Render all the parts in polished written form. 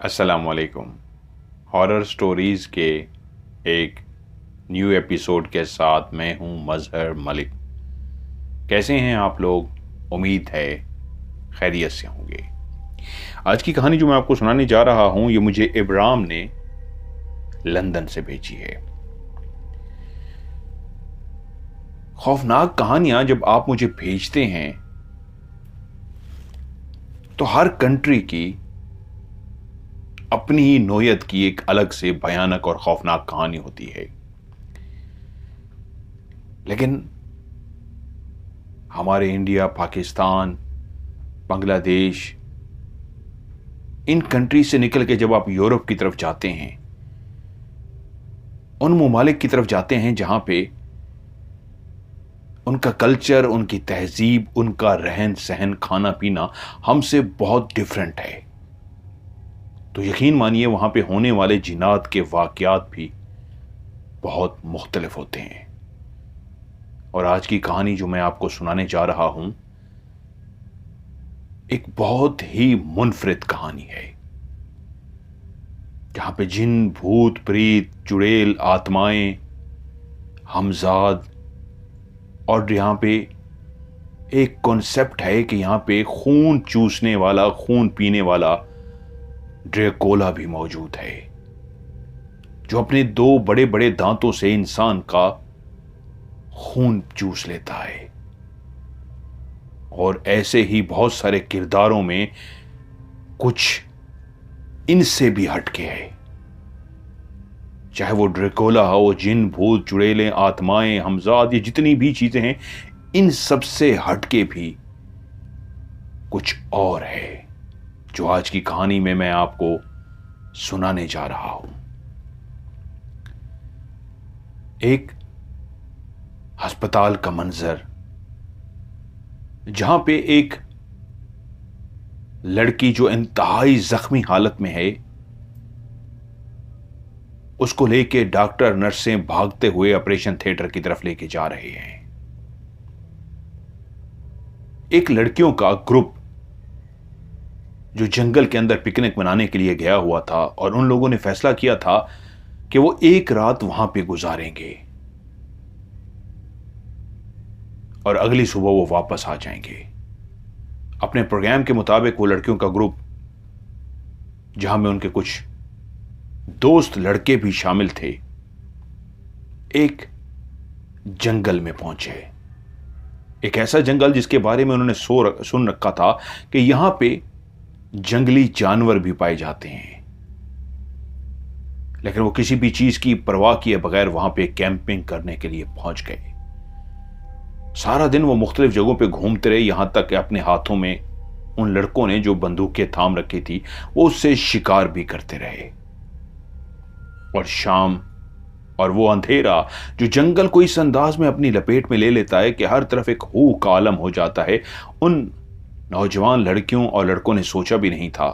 अस्सलामुअलैकुम। Horror stories के एक न्यू एपिसोड के साथ मैं हूं मज़हर मलिक। कैसे हैं आप लोग? उम्मीद है खैरियत से होंगे। आज की कहानी जो मैं आपको सुनाने जा रहा हूं ये मुझे इब्राम ने लंदन से भेजी है। खौफनाक कहानियां जब आप मुझे भेजते हैं तो हर कंट्री की अपनी ही नोयत की एक अलग से भयानक और खौफनाक कहानी होती है, लेकिन हमारे India, Pakistan, Bangladesh, in country से निकल के जब आप यूरोप की तरफ जाते हैं, उन ममालिक की तरफ जाते हैं जहां पे उनका कल्चर, उनकी तहजीब, उनका रहन सहन, खाना पीना हमसे बहुत डिफरेंट है, तो यकीन मानिए वहां पे होने वाले जिन्नात के वाकयात भी बहुत मुख्तलिफ होते हैं। और आज की कहानी जो मैं आपको सुनाने जा रहा हूं एक बहुत ही मुनफरिद कहानी है, जहां पे जिन, भूत, प्रीत, चुड़ैल, आत्माएं, हमजाद, और यहां पे एक कॉन्सेप्ट है कि यहां पे खून चूसने वाला, खून पीने वाला ड्रैकुला भी मौजूद है, जो अपने दो बड़े बड़े दांतों से इंसान का खून चूस लेता है। और ऐसे ही बहुत सारे किरदारों में कुछ इनसे भी हटके है, चाहे वो ड्रैकुला हो, जिन, भूत, चुड़ैलें, आत्माएं, हमजाद, ये जितनी भी चीजें हैं, इन सब से हटके भी कुछ और है जो आज की कहानी में मैं आपको सुनाने जा रहा हूं। एक अस्पताल का मंजर, जहां पे एक लड़की जो इंतहाई जख्मी हालत में है, उसको लेके डॉक्टर, नर्सें भागते हुए ऑपरेशन थिएटर की तरफ लेके जा रहे हैं। एक लड़कियों का ग्रुप जो जंगल के अंदर पिकनिक मनाने के लिए गया हुआ था, और उन लोगों ने फैसला किया था कि वो एक रात वहां पे गुजारेंगे और अगली सुबह वो वापस आ जाएंगे। अपने प्रोग्राम के मुताबिक वो लड़कियों का ग्रुप, जहां में उनके कुछ दोस्त लड़के भी शामिल थे, एक जंगल में पहुंचे। एक ऐसा जंगल जिसके बारे में उन्होंने सुन रखा था कि यहां पे जंगली जानवर भी पाए जाते हैं, लेकिन वो किसी भी चीज की परवाह किए बगैर वहां पे कैंपिंग करने के लिए पहुंच गए। सारा दिन वो मुख्तलिफ जगहों पे घूमते रहे, यहां तक कि अपने हाथों में उन लड़कों ने जो बंदूकें थाम रखी थी वो उससे शिकार भी करते रहे। और शाम और वो अंधेरा जो जंगल को इस अंदाज में अपनी लपेट में ले लेता है कि हर तरफ एक हू का आलम हो जाता है, उन नौजवान लड़कियों और लड़कों ने सोचा भी नहीं था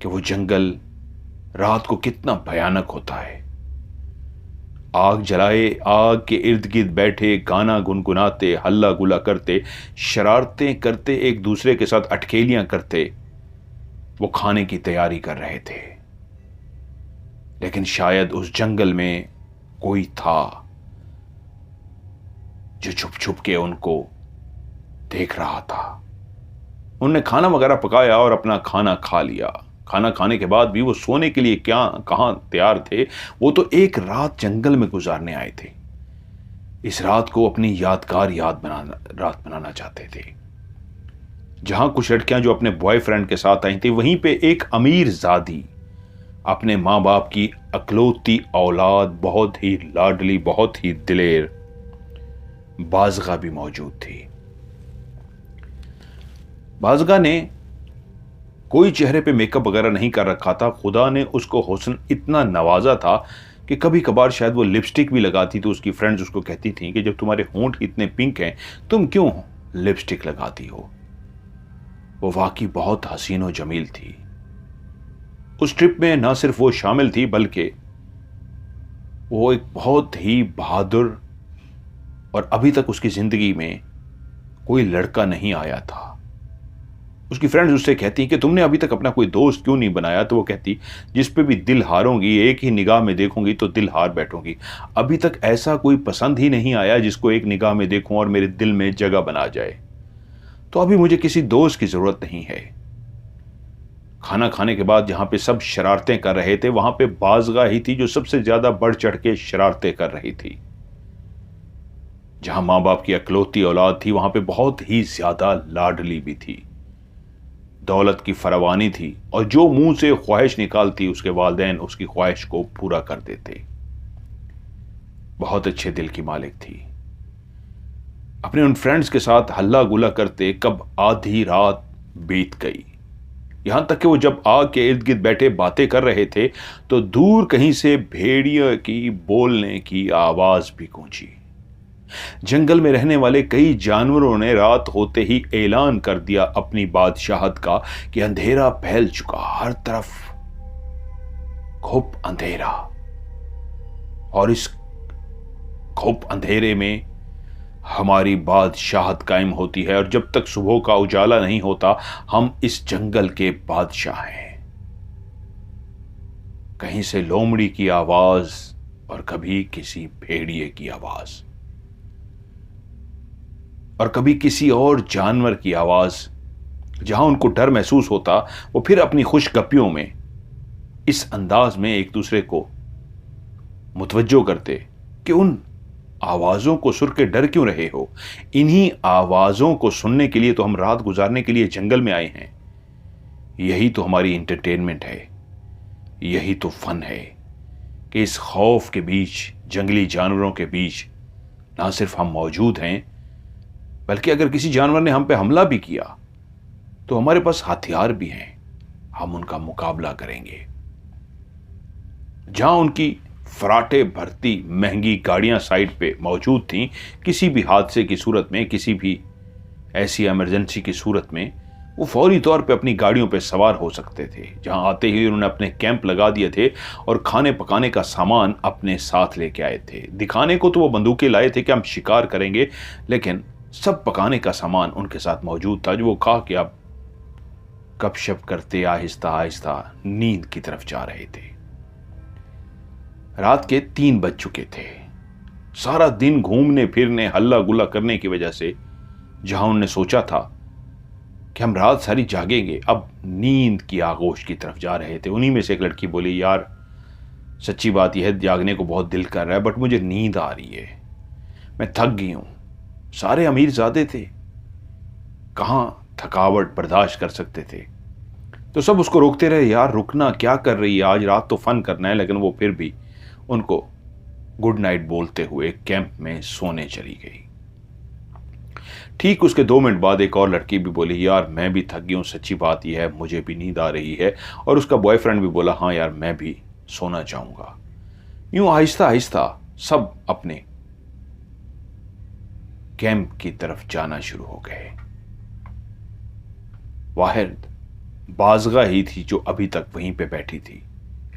कि वो जंगल रात को कितना भयानक होता है। आग जलाए, आग के इर्द गिर्द बैठे, गाना गुनगुनाते, हल्ला गुला करते, शरारतें करते, एक दूसरे के साथ अटखेलियां करते, वो खाने की तैयारी कर रहे थे। लेकिन शायद उस जंगल में कोई था जो छुप छुप के उनको देख रहा था। उन्होंने खाना वगैरह पकाया और अपना खाना खा लिया। खाना खाने के बाद भी वो सोने के लिए कहां तैयार थे, वो तो एक रात जंगल में गुजारने आए थे। इस रात को अपनी यादगार रात बनाना चाहते थे। जहां कुछ लड़कियां जो अपने बॉयफ्रेंड के साथ आई थी, वहीं पे एक अमीर जादी, अपने मां बाप की अकलौती औलाद, बहुत ही लाडली, बहुत ही दिलेर बाज़गा भी मौजूद थी। बाज़गा ने कोई चेहरे पे मेकअप वगैरह नहीं कर रखा था। खुदा ने उसको हुस्न इतना नवाजा था कि कभी कभार शायद वो लिपस्टिक भी लगाती, तो उसकी फ्रेंड्स उसको कहती थी कि जब तुम्हारे होंठ इतने पिंक हैं, तुम क्यों लिपस्टिक लगाती हो। वो वाकई बहुत हसीन और जमील थी। उस ट्रिप में ना सिर्फ वो शामिल थी, बल्कि वो एक बहुत ही बहादुर, और अभी तक उसकी जिंदगी में कोई लड़का नहीं आया था उसकी फ्रेंड्स उससे कहती कि तुमने अभी तक अपना कोई दोस्त क्यों नहीं बनाया। तो वो कहती, जिस पे भी दिल हारोगी, एक ही निगाह में देखूंगी तो दिल हार बैठूंगी। अभी तक ऐसा कोई पसंद ही नहीं आया जिसको एक निगाह में देखूं और मेरे दिल में जगह बना जाए। तो अभी मुझे किसी दोस्त की जरूरत नहीं है। खाना खाने के बाद जहां पे सब शरारतें कर रहे थे, वहां पे बाज़गा ही थी जो सबसे ज्यादा बढ़ चढ़ के शरारतें कर रही थी। जहां मां बाप की इकलौती औलाद थी, वहां पे बहुत ही ज्यादा लाडली भी थी। दौलत की फरावानी थी और जो मुंह से ख्वाहिश निकालती उसके वालिदैन उसकी ख्वाहिश को पूरा कर देते। बहुत अच्छे दिल की मालिक थी। अपने उन फ्रेंड्स के साथ हल्ला गुला करते कब आधी रात बीत गई। यहां तक कि वो जब आग के इर्द गिर्द बैठे बातें कर रहे थे तो दूर कहीं से भेड़िए की बोलने की आवाज भी गूंजी। जंगल में रहने वाले कई जानवरों ने रात होते ही ऐलान कर दिया अपनी बादशाहत का कि अंधेरा फैल चुका, हर तरफ खूब अंधेरा, और इस खूब अंधेरे में हमारी बादशाहत कायम होती है और जब तक सुबह का उजाला नहीं होता हम इस जंगल के बादशाह हैं। कहीं से लोमड़ी की आवाज और कभी किसी भेड़िए की आवाज और कभी किसी और जानवर की आवाज। जहां उनको डर महसूस होता वो फिर अपनी खुशगपियों में इस अंदाज में एक दूसरे को मुतवज्जो करते कि उन आवाजों को सुन के डर क्यों रहे हो, इन्हीं आवाजों को सुनने के लिए तो हम रात गुजारने के लिए जंगल में आए हैं। यही तो हमारी एंटरटेनमेंट है, यही तो फन है कि इस खौफ के बीच, जंगली जानवरों के बीच ना सिर्फ हम मौजूद हैं, बल्कि अगर किसी जानवर ने हम पे हमला भी किया तो हमारे पास हथियार भी हैं, हम उनका मुकाबला करेंगे। जहां उनकी फराटे भरती महंगी गाड़ियां साइड पे मौजूद थीं, किसी भी हादसे की सूरत में, किसी भी ऐसी इमरजेंसी की सूरत में वो फौरी तौर पे अपनी गाड़ियों पे सवार हो सकते थे। जहां आते ही उन्होंने अपने कैंप लगा दिए थे और खाने पकाने का सामान अपने साथ लेके आए थे। दिखाने को तो वो बंदूकें लाए थे कि हम शिकार करेंगे, लेकिन सब पकाने का सामान उनके साथ मौजूद था जो वो खा के अब गपशप करते आहिस्ता आहिस्ता नींद की तरफ जा रहे थे। रात के 3 बज चुके थे। सारा दिन घूमने फिरने हल्ला गुल्ला करने की वजह से जहां उन्होंने सोचा था कि हम रात सारी जागेंगे, अब नींद की आगोश की तरफ जा रहे थे। उन्हीं में से एक लड़की बोली, यार सच्ची बात यह है, जागने को बहुत दिल कर रहा है बट मुझे नींद आ रही है, मैं थक गई हूं। सारे अमीरजादे थे, कहां थकावट बर्दाश्त कर सकते थे। तो सब उसको रोकते रहे, यार रुकना, क्या कर रही है, आज रात तो फन करना है। लेकिन वो फिर भी उनको गुड नाइट बोलते हुए कैंप में सोने चली गई। ठीक उसके 2 मिनट बाद एक और लड़की भी बोली, यार मैं भी थक गई हूं, सच्ची बात यह है मुझे भी नींद आ रही है। और उसका बॉयफ्रेंड भी बोला, हाँ यार मैं भी सोना चाहूंगा। यूं आहिस्ता आहिस्ता सब अपने कैंप की तरफ जाना शुरू हो गए। वाहिद बाज़गा ही थी जो अभी तक वहीं पे बैठी थी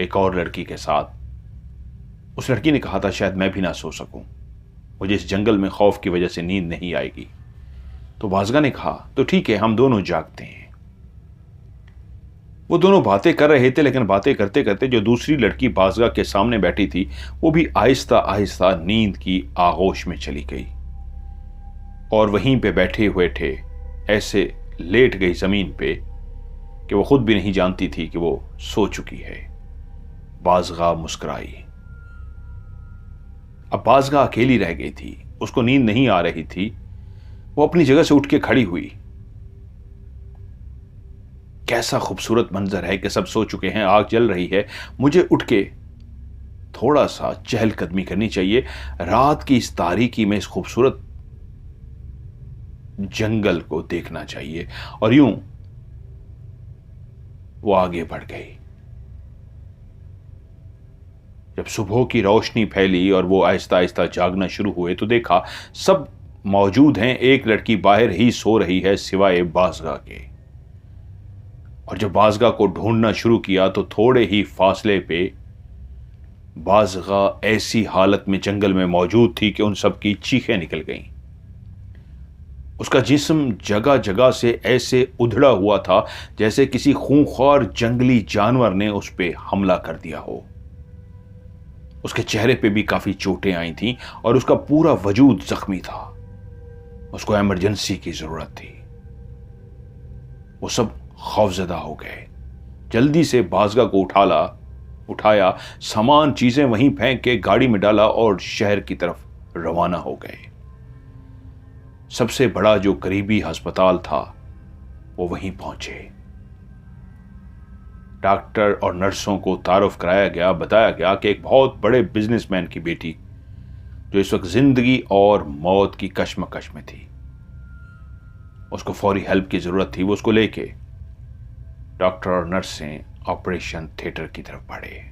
एक और लड़की के साथ। उस लड़की ने कहा था, शायद मैं भी ना सो सकूं, मुझे इस जंगल में खौफ की वजह से नींद नहीं आएगी। तो बाज़गा ने कहा, तो ठीक है हम दोनों जागते हैं। वो दोनों बातें कर रहे थे, लेकिन बातें करते करते जो दूसरी लड़की बाज़गा के सामने बैठी थी वो भी आहिस्ता आहिस्ता नींद की आगोश में चली गई और वहीं पे बैठे हुए थे ऐसे लेट गई जमीन पे कि वो खुद भी नहीं जानती थी कि वो सो चुकी है। बाज़गा मुस्कुराई। अब बाज़गा अकेली रह गई थी, उसको नींद नहीं आ रही थी। वो अपनी जगह से उठ के खड़ी हुई। कैसा खूबसूरत मंजर है कि सब सो चुके हैं, आग जल रही है, मुझे उठ के थोड़ा सा चहलकदमी करनी चाहिए, रात की इस तारीकी में इस खूबसूरत जंगल को देखना चाहिए। और यूं वो आगे बढ़ गई। जब सुबह की रोशनी फैली और वो आहिस्ता आहिस्ता जागना शुरू हुए तो देखा सब मौजूद हैं, एक लड़की बाहर ही सो रही है सिवाय बाज़गा के। और जब बाज़गा को ढूंढना शुरू किया तो थोड़े ही फासले पे बाज़गा ऐसी हालत में जंगल में मौजूद थी कि उन सब की चीखें निकल गईं। उसका जिस्म जगह जगह से ऐसे उधड़ा हुआ था जैसे किसी खूंखार जंगली जानवर ने उस पर हमला कर दिया हो। उसके चेहरे पे भी काफी चोटें आई थीं और उसका पूरा वजूद जख्मी था। उसको इमरजेंसी की जरूरत थी। वो सब खौफजदा हो गए। जल्दी से बाज़गा को उठाया, सामान चीजें वहीं फेंक के गाड़ी में डाला और शहर की तरफ रवाना हो गए। सबसे बड़ा जो करीबी अस्पताल था वो वहीं पहुंचे। डॉक्टर और नर्सों को तारुफ कराया गया। बताया गया कि एक बहुत बड़े बिजनेसमैन की बेटी जो इस वक्त जिंदगी और मौत की कश्मकश में थी, उसको फौरी हेल्प की जरूरत थी। वो उसको लेके डॉक्टर और नर्सें ऑपरेशन थिएटर की तरफ बढ़े।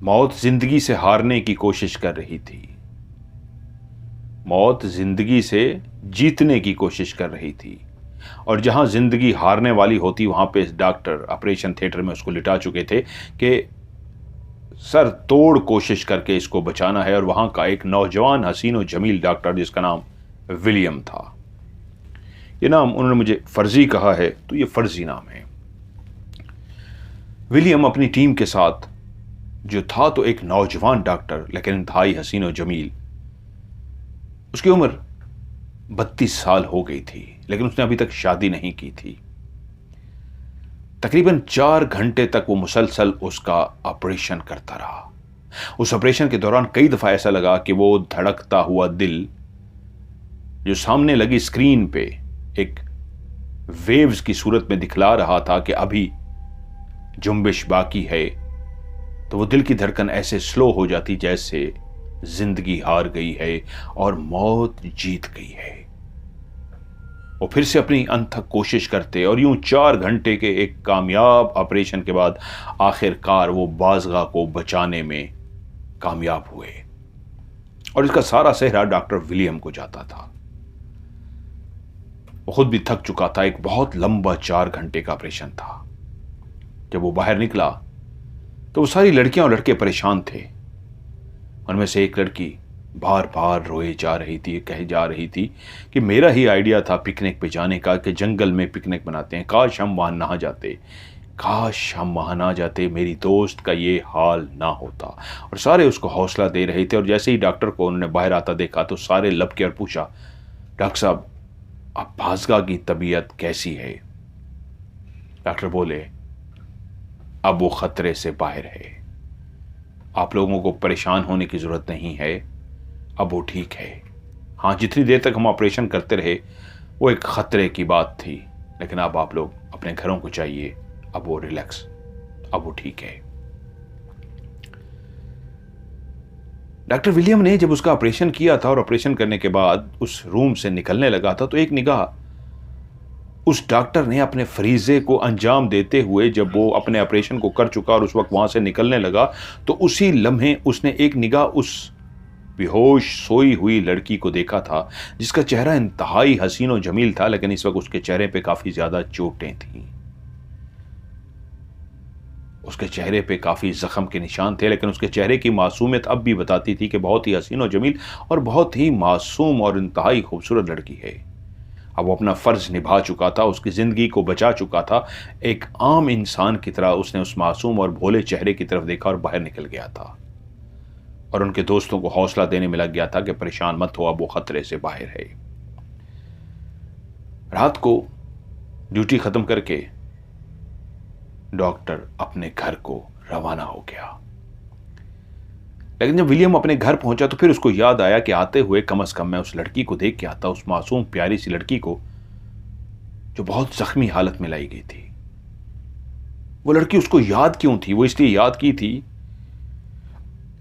मौत जिंदगी से हारने की कोशिश कर रही थी। मौत जिंदगी से जीतने की कोशिश कर रही थी और जहां जिंदगी हारने वाली होती वहां पे डॉक्टर ऑपरेशन थिएटर में उसको लिटा चुके थे कि सर तोड़ कोशिश करके इसको बचाना है। और वहां का एक नौजवान हसीन और जमील डॉक्टर जिसका नाम विलियम था, ये नाम उन्होंने मुझे फर्जी कहा है तो ये फर्जी नाम है। विलियम अपनी टीम के साथ जो था तो एक नौजवान डॉक्टर, लेकिन इंतहाई हसीन और जमील। उसकी उम्र 32 साल हो गई थी, लेकिन उसने अभी तक शादी नहीं की थी। तकरीबन 4 घंटे तक वो मुसलसल उसका ऑपरेशन करता रहा। उस ऑपरेशन के दौरान कई दफा ऐसा लगा कि वो धड़कता हुआ दिल जो सामने लगी स्क्रीन पे एक वेव्स की सूरत में दिखला रहा था कि अभी जुम्बिश बाकी है, तो वो दिल की धड़कन ऐसे स्लो हो जाती जैसे जिंदगी हार गई है और मौत जीत गई है। वो फिर से अपनी अनथक कोशिश करते और यूं 4 घंटे के एक कामयाब ऑपरेशन के बाद आखिरकार वो बाज़गा को बचाने में कामयाब हुए। और इसका सारा सेहरा डॉक्टर विलियम को जाता था। वो खुद भी थक चुका था। एक बहुत लंबा 4 घंटे का ऑपरेशन था। जब वो बाहर निकला तो वो सारी लड़कियां और लड़के परेशान थे। उनमें से एक लड़की बार बार रोए जा रही थी, कहे जा रही थी कि मेरा ही आइडिया था पिकनिक पे जाने का, कि जंगल में पिकनिक बनाते हैं, काश हम वहां ना जाते, काश हम वहां ना जाते, मेरी दोस्त का ये हाल ना होता। और सारे उसको हौसला दे रहे थे। और जैसे ही डॉक्टर को उन्होंने बाहर आता देखा तो सारे लपके और पूछा, डॉक्टर साहब अब बाज़गा की तबीयत कैसी है? डॉक्टर बोले, अब वो खतरे से बाहर है, आप लोगों को परेशान होने की जरूरत नहीं है, अब वो ठीक है। हाँ, जितनी देर तक हम ऑपरेशन करते रहे वो एक खतरे की बात थी, लेकिन अब आप लोग अपने घरों को चाहिए, अब वो रिलैक्स, अब वो ठीक है। डॉक्टर विलियम ने जब उसका ऑपरेशन किया था और ऑपरेशन करने के बाद उस रूम से निकलने लगा था तो एक निगाह उस डॉक्टर ने अपने फरीजे को अंजाम देते हुए, जब वो अपने ऑपरेशन को कर चुका और उस वक्त वहां से निकलने लगा, तो उसी लम्हे उसने एक निगाह उस बेहोश सोई हुई लड़की को देखा था जिसका चेहरा इंतहाई हसीन और जमील था, लेकिन इस वक्त उसके चेहरे पे काफी ज्यादा चोटें थीं। उसके चेहरे पे काफी जख्म के निशान थे, लेकिन उसके चेहरे की मासूमियत अब भी बताती थी कि बहुत ही हसीन और जमील और बहुत ही मासूम और इंतहाई खूबसूरत लड़की है। अब वो अपना फर्ज निभा चुका था, उसकी जिंदगी को बचा चुका था। एक आम इंसान की तरह उसने उस मासूम और भोले चेहरे की तरफ देखा और बाहर निकल गया था और उनके दोस्तों को हौसला देने में लग गया था कि परेशान मत हो, अब वो खतरे से बाहर है। रात को ड्यूटी खत्म करके डॉक्टर अपने घर को रवाना हो गया। लेकिन जब विलियम अपने घर पहुंचा तो फिर उसको याद आया कि आते हुए कम से कम मैं उस लड़की को देख के आता, उस मासूम प्यारी सी लड़की को जो बहुत जख्मी हालत में लाई गई थी। वो लड़की उसको याद क्यों थी? वो इसलिए याद की थी,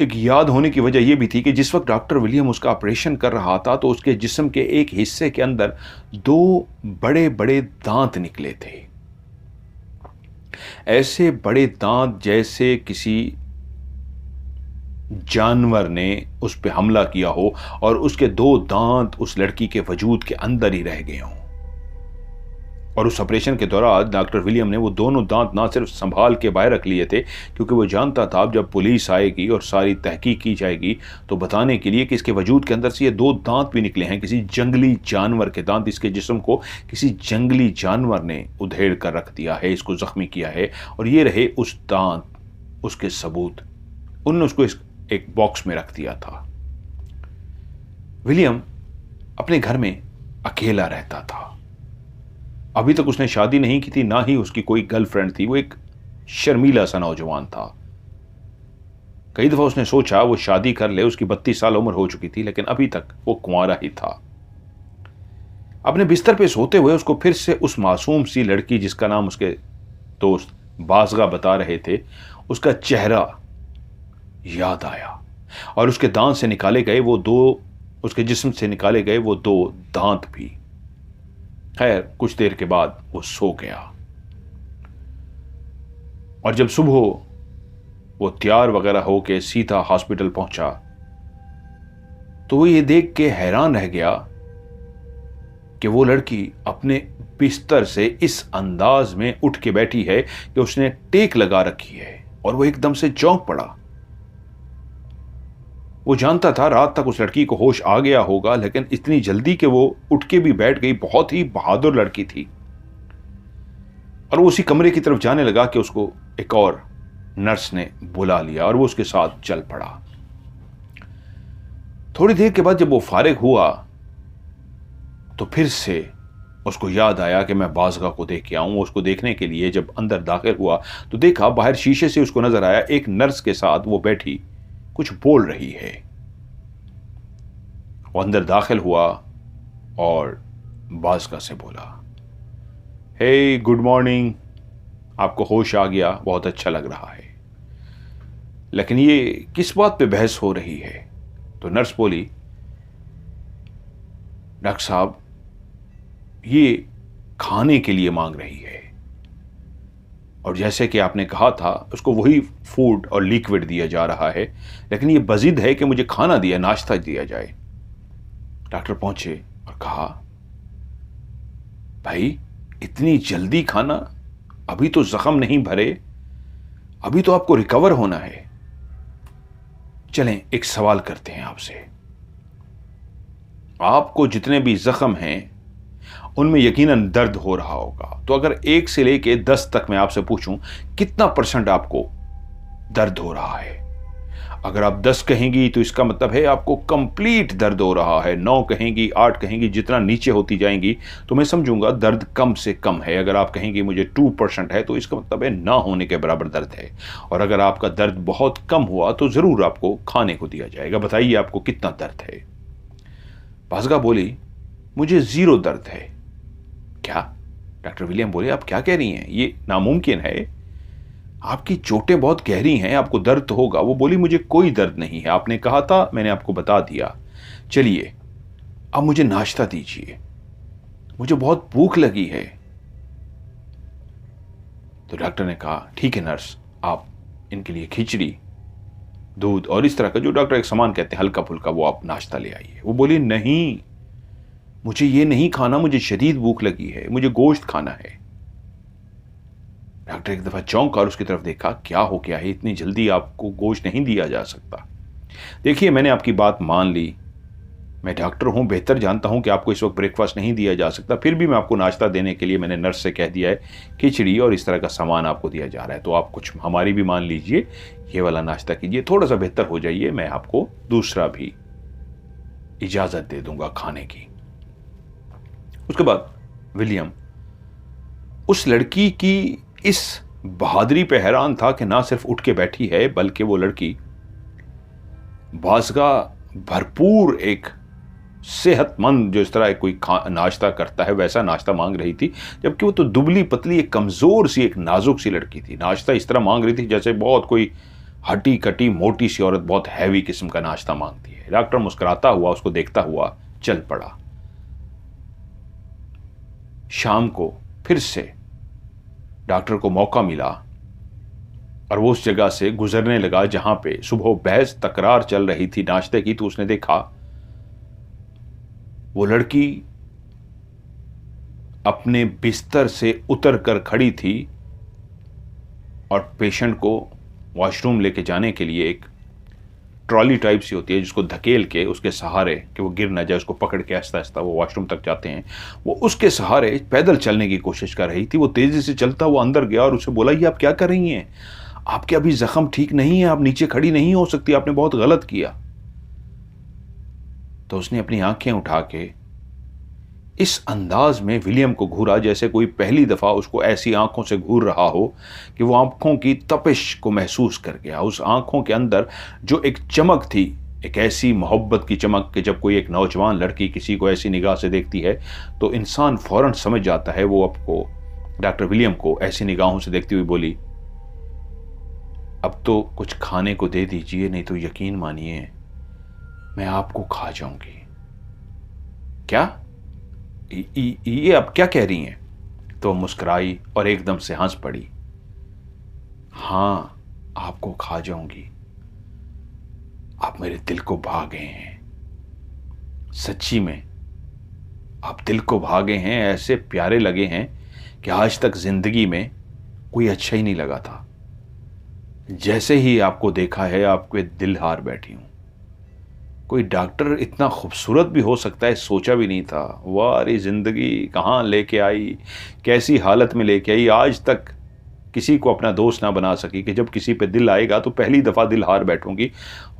एक याद होने की वजह यह भी थी कि जिस वक्त डॉक्टर विलियम उसका ऑपरेशन कर रहा था तो उसके जिस्म के एक हिस्से के अंदर 2 बड़े बड़े दांत निकले थे। ऐसे बड़े दांत जैसे किसी जानवर ने उस पर हमला किया हो और उसके 2 दांत उस लड़की के वजूद के अंदर ही रह गए हों। और उस ऑपरेशन के दौरान डॉक्टर विलियम ने वो दोनों दांत ना सिर्फ संभाल के बाहर रख लिए थे, क्योंकि वो जानता था अब जब पुलिस आएगी और सारी तहकीक की जाएगी तो बताने के लिए कि इसके वजूद के अंदर से ये 2 दांत भी निकले हैं, किसी जंगली जानवर के दांत। इसके जिस्म को किसी जंगली जानवर ने उधेड़ कर रख दिया है, इसको जख्मी किया है, और ये रहे उस दांत, उसके सबूत। उन्होंने उसको एक बॉक्स में रख दिया था। विलियम अपने घर में अकेला रहता था। अभी तक उसने शादी नहीं की थी, ना ही उसकी कोई गर्लफ्रेंड थी। वो एक शर्मीला सा नौजवान था। कई दफा उसने सोचा वो शादी कर ले, उसकी 32 साल उम्र हो चुकी थी, लेकिन अभी तक वो कुंवारा ही था। अपने बिस्तर पे सोते हुए उसको फिर से उस मासूम सी लड़की, जिसका नाम उसके दोस्त बाज़गा बता रहे थे, उसका चेहरा याद आया, और उसके दांत से निकाले गए वो 2, उसके जिस्म से निकाले गए वो 2 दांत भी। खैर, कुछ देर के बाद वो सो गया, और जब सुबह वो तैयार वगैरह होके सीधा हॉस्पिटल पहुंचा तो वो ये देख के हैरान रह गया कि वो लड़की अपने बिस्तर से इस अंदाज में उठ के बैठी है कि उसने टेक लगा रखी है, और वो एकदम से चौंक पड़ा। वो जानता था रात तक उस लड़की को होश आ गया होगा, लेकिन इतनी जल्दी कि वो उठ के भी बैठ गई। बहुत ही बहादुर लड़की थी। और वो उसी कमरे की तरफ जाने लगा कि उसको एक और नर्स ने बुला लिया, और वो उसके साथ चल पड़ा। थोड़ी देर के बाद जब वो फारिग हुआ तो फिर से उसको याद आया कि मैं बाज़गा को देख के आऊं। उसको देखने के लिए जब अंदर दाखिल हुआ तो देखा बाहर शीशे से उसको नजर आया एक नर्स के साथ वो बैठी कुछ बोल रही है। वो अंदर दाखिल हुआ और बाज़गा से बोला, हे गुड मॉर्निंग, आपको होश आ गया, बहुत अच्छा लग रहा है, लेकिन ये किस बात पे बहस हो रही है? तो नर्स बोली, डॉक्टर साहब, ये खाने के लिए मांग रही है, और जैसे कि आपने कहा था उसको वही फूड और लिक्विड दिया जा रहा है, लेकिन ये बजिद है कि मुझे खाना दिया, नाश्ता दिया जाए। डॉक्टर पहुंचे और कहा, भाई इतनी जल्दी खाना? अभी तो जख्म नहीं भरे, अभी तो आपको रिकवर होना है। चलें एक सवाल करते हैं आपसे, आपको जितने भी जख्म हैं उनमें यकीनन दर्द हो रहा होगा, तो अगर 1 से लेके 10 तक मैं आपसे पूछूं कितना % आपको दर्द हो रहा है? अगर आप 10 कहेंगी तो इसका मतलब है आपको कंप्लीट दर्द हो रहा है। 9 कहेंगी, 8 कहेंगी, जितना नीचे होती जाएंगी तो मैं समझूंगा दर्द कम से कम है। अगर आप कहेंगी मुझे 2% है तो इसका मतलब है ना होने के बराबर दर्द है। और अगर आपका दर्द बहुत कम हुआ तो जरूर आपको खाने को दिया जाएगा। बताइए आपको कितना दर्द है? बाज़गा बोली, मुझे 0 दर्द है। क्या? डॉक्टर विलियम बोले, आप क्या कह रही हैं? ये नामुमकिन है, आपकी चोटें बहुत गहरी हैं, आपको दर्द तो होगा। वो बोली, मुझे कोई दर्द नहीं है, आपने कहा था, मैंने आपको बता दिया। चलिए अब मुझे नाश्ता दीजिए, मुझे बहुत भूख लगी है। तो डॉक्टर ने कहा, ठीक है नर्स, आप इनके लिए खिचड़ी, दूध और इस तरह का जो डॉक्टर एक सामान कहते हैं हल्का फुल्का, वो आप नाश्ता ले आइए। वो बोली, नहीं मुझे ये नहीं खाना, मुझे शदीद भूख लगी है, मुझे गोश्त खाना है। डॉक्टर एक दफा चौंका और उसकी तरफ देखा, क्या हो गया है, इतनी जल्दी आपको गोश्त नहीं दिया जा सकता। देखिए मैंने आपकी बात मान ली, मैं डॉक्टर हूं, बेहतर जानता हूं कि आपको इस वक्त ब्रेकफास्ट नहीं दिया जा सकता, फिर भी मैं आपको नाश्ता देने के लिए मैंने नर्स से कह दिया है खिचड़ी और इस तरह का सामान आपको दिया जा रहा है, तो आप कुछ हमारी भी मान लीजिए, ये वाला नाश्ता कीजिए, थोड़ा सा बेहतर हो जाइए, मैं आपको दूसरा भी इजाजत दे दूंगा खाने की। उसके बाद विलियम उस लड़की की इस बहादुरी पे हैरान था कि ना सिर्फ उठ के बैठी है, बल्कि वो लड़की बाज़गा भरपूर एक सेहतमंद, जो इस तरह कोई नाश्ता करता है वैसा नाश्ता मांग रही थी, जबकि वो तो दुबली पतली एक कमजोर सी एक नाजुक सी लड़की थी। नाश्ता इस तरह मांग रही थी जैसे बहुत कोई हटी कटी मोटी सी औरत बहुत हैवी किस्म का नाश्ता मांगती है। डॉक्टर मुस्कुराता हुआ उसको देखता हुआ चल पड़ा। शाम को फिर से डॉक्टर को मौका मिला और वो उस जगह से गुजरने लगा जहां पे सुबह बहस तकरार चल रही थी नाश्ते की, तो उसने देखा वो लड़की अपने बिस्तर से उतर कर खड़ी थी और पेशेंट को वॉशरूम लेके जाने के लिए एक ट्रॉली टाइप सी होती है जिसको धकेल के उसके सहारे कि वो गिर ना जाए, उसको पकड़ के आहिस्ता आहिस्ता वो वॉशरूम तक जाते हैं, वो उसके सहारे पैदल चलने की कोशिश कर रही थी। वो तेजी से चलता हुआ अंदर गया और उसे बोला, ये आप क्या कर रही हैं? आपके अभी जख्म ठीक नहीं है, आप नीचे खड़ी नहीं हो सकती, आपने बहुत गलत किया। तो उसने अपनी आंखें उठा के इस अंदाज में विलियम को घूरा जैसे कोई पहली दफा उसको ऐसी आंखों से घूर रहा हो कि वो आंखों की तपिश को महसूस कर गया। उस आंखों के अंदर जो एक चमक थी, एक ऐसी मोहब्बत की चमक कि जब कोई एक नौजवान लड़की किसी को ऐसी निगाह से देखती है तो इंसान फौरन समझ जाता है। वो आपको डॉक्टर विलियम को ऐसी निगाहों से देखती हुई बोली, अब तो कुछ खाने को दे दीजिए, नहीं तो यकीन मानिए मैं आपको खा जाऊंगी। क्या? ये अब क्या कह रही हैं? तो मुस्कुराई और एकदम से हंस पड़ी। हाँ, आपको खा जाऊंगी। आप मेरे दिल को भा गए हैं, सच्ची में आप दिल को भा गए हैं। ऐसे प्यारे लगे हैं कि आज तक जिंदगी में कोई अच्छा ही नहीं लगा था। जैसे ही आपको देखा है आपके दिल हार बैठी हूं। कोई डॉक्टर इतना खूबसूरत भी हो सकता है सोचा भी नहीं था। वाह, अरे जिंदगी कहाँ लेके आई, कैसी हालत में लेके आई। आज तक किसी को अपना दोस्त ना बना सकी कि जब किसी पे दिल आएगा तो पहली दफा दिल हार बैठूंगी,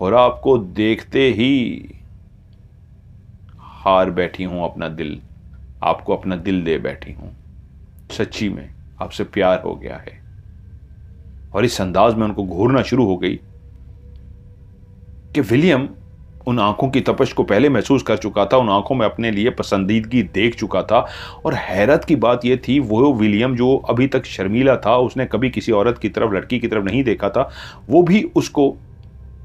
और आपको देखते ही हार बैठी हूं अपना दिल, आपको अपना दिल दे बैठी हूं। सच्ची में आपसे प्यार हो गया है। और इस अंदाज में उनको घूरना शुरू हो गई कि विलियम उन आंखों की तपश को पहले महसूस कर चुका था, उन आंखों में अपने लिए पसंदीदगी देख चुका था। और हैरत की बात यह थी, वो विलियम जो अभी तक शर्मीला था, उसने कभी किसी औरत की तरफ, लड़की की तरफ नहीं देखा था, वो भी उसको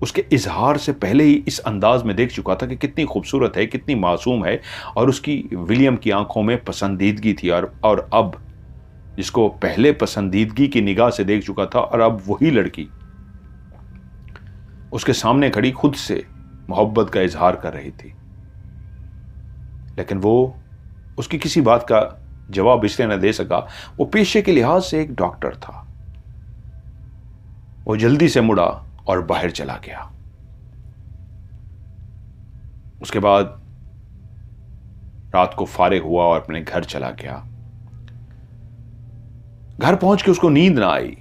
उसके इजहार से पहले ही इस अंदाज में देख चुका था कि कितनी खूबसूरत है, कितनी मासूम है। और उसकी विलियम की आंखों में पसंदीदगी थी। और अब जिसको पहले पसंदीदगी की निगाह से देख चुका था, और अब वही लड़की उसके सामने खड़ी खुद से मोहब्बत का इजहार कर रही थी। लेकिन वो उसकी किसी बात का जवाब इसलिए न दे सका, वो पेशे के लिहाज से एक डॉक्टर था। वो जल्दी से मुड़ा और बाहर चला गया। उसके बाद रात को फारिग हुआ और अपने घर चला गया। घर पहुंच के उसको नींद ना आई।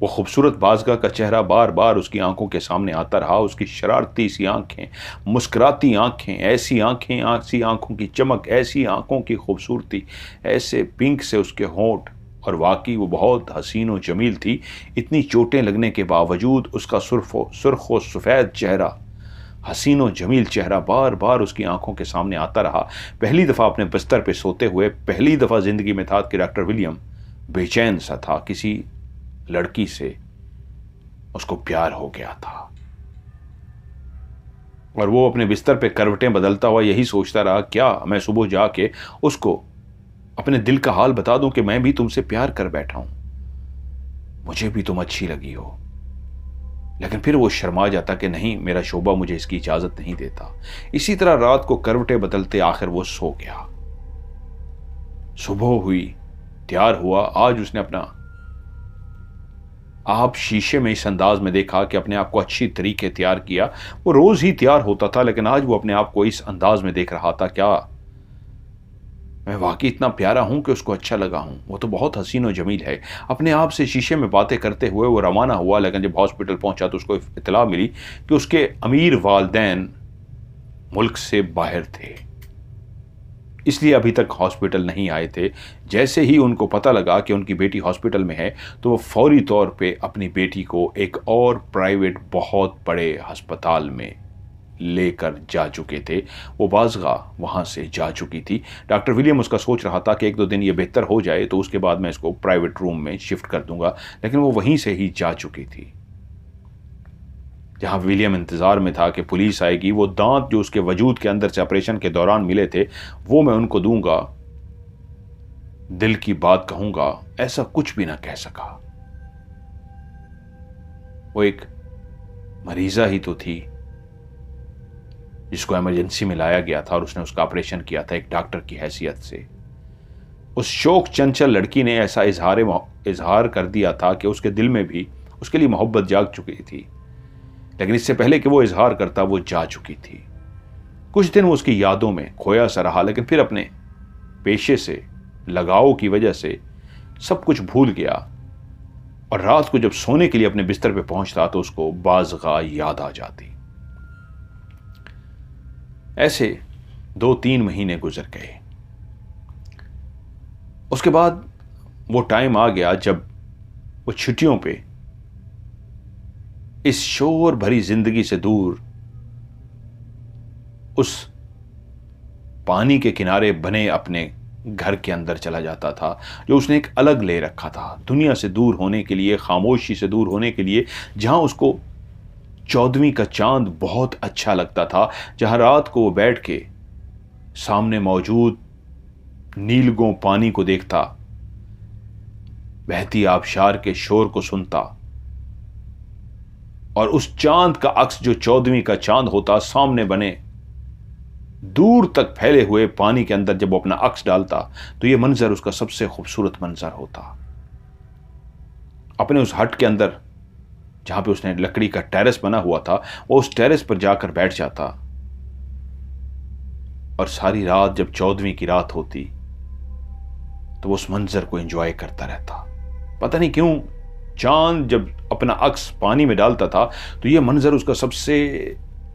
वो खूबसूरत बाज़गा का चेहरा बार बार उसकी आंखों के सामने आता रहा। उसकी शरारती सी आंखें, मुस्कुराती आंखें, ऐसी आंखों की चमक, ऐसी आंखों की खूबसूरती, ऐसे पिंक से उसके होंठ। और वाकई वो बहुत हसीन और जमील थी। इतनी चोटें लगने के बावजूद उसका सुर्ख और सफ़ेद चेहरा, हसीन और जमील चेहरा बार बार उसकी आंखों के सामने आता रहा। पहली दफ़ा अपने बिस्तर पे सोते हुए, पहली दफ़ा ज़िंदगी में था कि डॉक्टर विलियम बेचैन सा था। किसी लड़की से उसको प्यार हो गया था। और वो अपने बिस्तर पे करवटें बदलता हुआ यही सोचता रहा, क्या मैं सुबह जाके उसको अपने दिल का हाल बता दूं कि मैं भी तुमसे प्यार कर बैठा हूं, मुझे भी तुम अच्छी लगी हो। लेकिन फिर वो शर्मा जाता कि नहीं, मेरा शोभा मुझे इसकी इजाजत नहीं देता। इसी तरह रात को करवटें बदलते आखिर वो सो गया। सुबह हुई, तैयार हुआ। आज उसने अपना आप शीशे में इस अंदाज में देखा कि अपने आप को अच्छी तरीके तैयार किया। वो रोज ही तैयार होता था, लेकिन आज वो अपने आप को इस अंदाज में देख रहा था, क्या मैं वाकई इतना प्यारा हूं कि उसको अच्छा लगा हूं? वो तो बहुत हसीन और जमील है। अपने आप से शीशे में बातें करते हुए वो रवाना हुआ। लेकिन जब हॉस्पिटल पहुंचा तो उसको इत्तला मिली कि उसके अमीर वालिदैन मुल्क से बाहर थे, इसलिए अभी तक हॉस्पिटल नहीं आए थे। जैसे ही उनको पता लगा कि उनकी बेटी हॉस्पिटल में है तो वो फौरी तौर पे अपनी बेटी को एक और प्राइवेट बहुत बड़े अस्पताल में लेकर जा चुके थे। वो बाज़गा वहाँ से जा चुकी थी। डॉक्टर विलियम उसका सोच रहा था कि एक दो दिन ये बेहतर हो जाए तो उसके बाद मैं इसको प्राइवेट रूम में शिफ्ट कर दूंगा, लेकिन वो वहीं से ही जा चुकी थी। जहां विलियम इंतजार में था कि पुलिस आएगी। वो दांत जो उसके वजूद के अंदर से ऑपरेशन के दौरान मिले थे वो मैं उनको दूंगा, दिल की बात कहूंगा, ऐसा कुछ भी ना कह सका। वो एक मरीजा ही तो थी जिसको इमरजेंसी में लाया गया था और उसने उसका ऑपरेशन किया था एक डॉक्टर की हैसियत से। उस शोक चंचल लड़की ने ऐसा इजहार कर दिया था कि उसके दिल में भी उसके लिए मोहब्बत जाग चुकी थी, लेकिन इससे पहले कि वो इजहार करता वो जा चुकी थी। कुछ दिन वो उसकी यादों में खोया सा रहा, लेकिन फिर अपने पेशे से लगाव की वजह से सब कुछ भूल गया और रात को जब सोने के लिए अपने बिस्तर पे पहुंचता तो उसको बाज़गा याद आ जाती। ऐसे 2-3 महीने गुजर गए। उसके बाद वो टाइम आ गया जब वो छुट्टियों पे इस शोर भरी जिंदगी से दूर उस पानी के किनारे बने अपने घर के अंदर चला जाता था, जो उसने एक अलग ले रखा था दुनिया से दूर होने के लिए, खामोशी से दूर होने के लिए, जहां उसको 14वीं का चांद बहुत अच्छा लगता था, जहां रात को वो बैठ के सामने मौजूद नीलगों पानी को देखता, बहती आबशार के शोर को सुनता और उस चांद का अक्स जो 14वीं का चांद होता सामने बने दूर तक फैले हुए पानी के अंदर जब वो अपना अक्स डालता तो यह मंजर उसका सबसे खूबसूरत मंजर होता। अपने उस हट के अंदर जहां पे उसने लकड़ी का टेरेस बना हुआ था, वो उस टेरेस पर जाकर बैठ जाता और सारी रात जब 14वीं की रात होती तो वो उस मंजर को एंजॉय करता रहता। पता नहीं क्यों चांद जब अपना अक्स पानी में डालता था तो यह मंजर उसका सबसे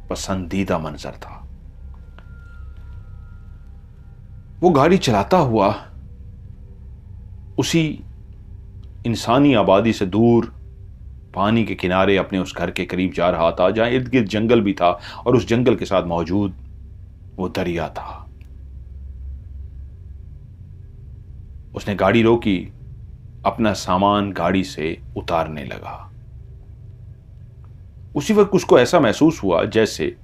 पसंदीदा मंजर था। वो गाड़ी चलाता हुआ उसी इंसानी आबादी से दूर पानी के किनारे अपने उस घर के करीब जा रहा था, जहां इर्द गिर्द जंगल भी था और उस जंगल के साथ मौजूद वो दरिया था। उसने गाड़ी रोकी, अपना सामान गाड़ी से उतारने लगा। उसी वक्त उसको ऐसा महसूस हुआ जैसे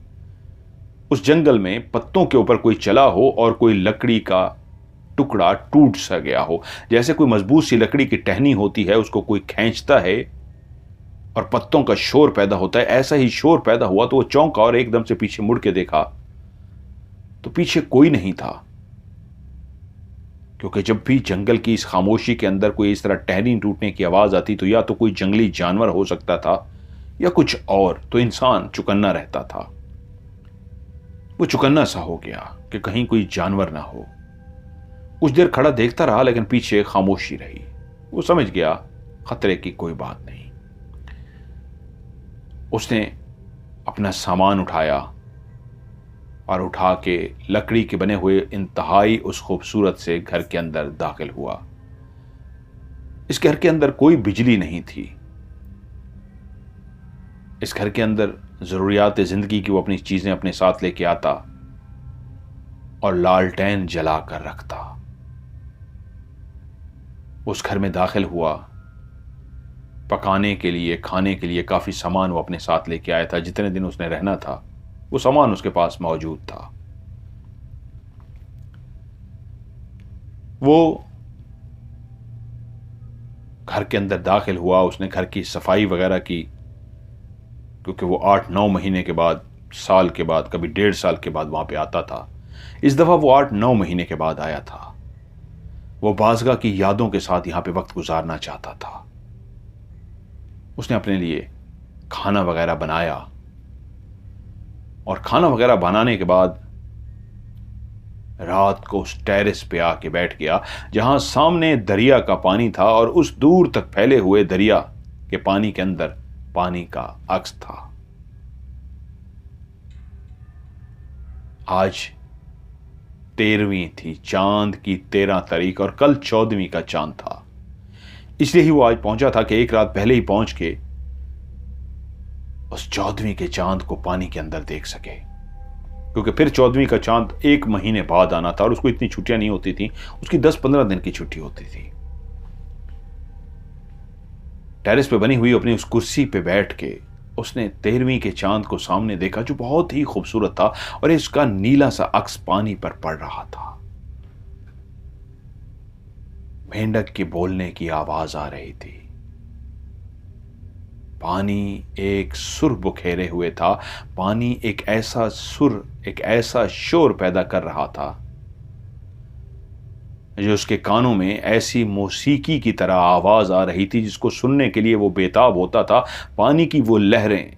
उस जंगल में पत्तों के ऊपर कोई चला हो और कोई लकड़ी का टुकड़ा टूट सा गया हो, जैसे कोई मजबूत सी लकड़ी की टहनी होती है, उसको कोई खींचता है और पत्तों का शोर पैदा होता है। ऐसा ही शोर पैदा हुआ तो वो चौंका और एकदम से पीछे मुड़ के देखा तो पीछे कोई नहीं था, क्योंकि जब भी जंगल की इस खामोशी के अंदर कोई इस तरह टहनी टूटने की आवाज आती तो या तो कोई जंगली जानवर हो सकता था या कुछ और, तो इंसान चुकन्ना रहता था। वो चुकन्ना सा हो गया कि कहीं कोई जानवर ना हो। कुछ देर खड़ा देखता रहा, लेकिन पीछे खामोशी रही। वो समझ गया खतरे की कोई बात नहीं। उसने अपना सामान उठाया और उठा के लकड़ी के बने हुए इंतहाई उस खूबसूरत से घर के अंदर दाखिल हुआ। इस घर के अंदर कोई बिजली नहीं थी। इस घर के अंदर जरूरियात जिंदगी की वो अपनी चीजें अपने साथ लेके आता और लालटेन जला कर रखता। उस घर में दाखिल हुआ। पकाने के लिए, खाने के लिए काफी सामान वो अपने साथ लेके आया था। जितने दिन उसने रहना था वो सामान उसके पास मौजूद था। वो घर के अंदर दाखिल हुआ। उसने घर की सफाई वगैरह की, क्योंकि वो 8-9 महीने के बाद, साल के बाद, कभी 1.5 साल के बाद वहां पे आता था। इस दफा वो 8-9 महीने के बाद आया था। वो बाज़गा की यादों के साथ यहां पे वक्त गुजारना चाहता था। उसने अपने लिए खाना वगैरह बनाया और खाना वगैरह बनाने के बाद रात को उस टेरेस पे आके बैठ गया, जहां सामने दरिया का पानी था और उस दूर तक फैले हुए दरिया के पानी के अंदर पानी का अक्स था। आज 13वीं थी, चांद की 13 तारीख, और कल 14वीं का चांद था। इसलिए ही वो आज पहुंचा था कि एक रात पहले ही पहुंच के उस 14वीं के चांद को पानी के अंदर देख सके, क्योंकि फिर 14वीं का चांद 1 महीने बाद आना था और उसको इतनी छुट्टियां नहीं होती थी, उसकी 10-15 दिन की छुट्टी होती थी। टेरेस पे बनी हुई अपनी उस कुर्सी पे बैठ के उसने 13वीं के चांद को सामने देखा, जो बहुत ही खूबसूरत था और इसका नीला सा अक्स पानी पर पड़ रहा था। मेंढक के बोलने की आवाज आ रही थी। पानी एक सुर बुखेरे हुए था। पानी एक ऐसा सुर, एक ऐसा शोर पैदा कर रहा था जो उसके कानों में ऐसी मौसीकी की तरह आवाज आ रही थी जिसको सुनने के लिए वो बेताब होता था। पानी की वो लहरें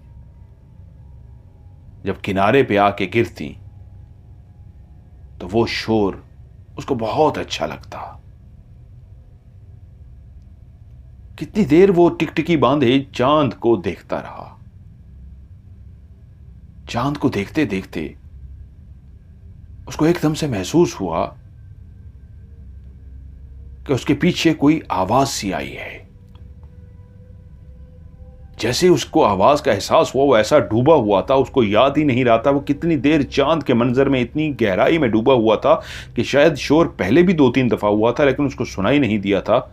जब किनारे पे आके गिरती तो वो शोर उसको बहुत अच्छा लगता। कितनी देर वो टिकटिकी बांधे चांद को देखता रहा। चांद को देखते देखते उसको एकदम से महसूस हुआ कि उसके पीछे कोई आवाज सी आई है। जैसे उसको आवाज का एहसास हुआ, वो ऐसा डूबा हुआ था, उसको याद ही नहीं रहा था वो कितनी देर चांद के मंजर में इतनी गहराई में डूबा हुआ था कि शायद शोर पहले भी 2-3 दफा हुआ था लेकिन उसको सुनाई नहीं दिया था।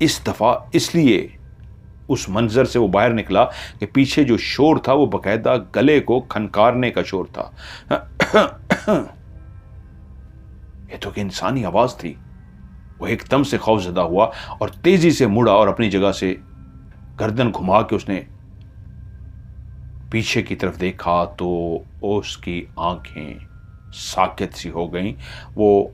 इस दफा इसलिए उस मंजर से वो बाहर निकला कि पीछे जो शोर था वो बकायदा गले को खनकारने का शोर था। ये तो कि इंसानी आवाज थी। वो एकदम से खौफजदा हुआ और तेजी से मुड़ा और अपनी जगह से गर्दन घुमा के उसने पीछे की तरफ देखा तो उसकी आंखें साकित सी हो गईं। वो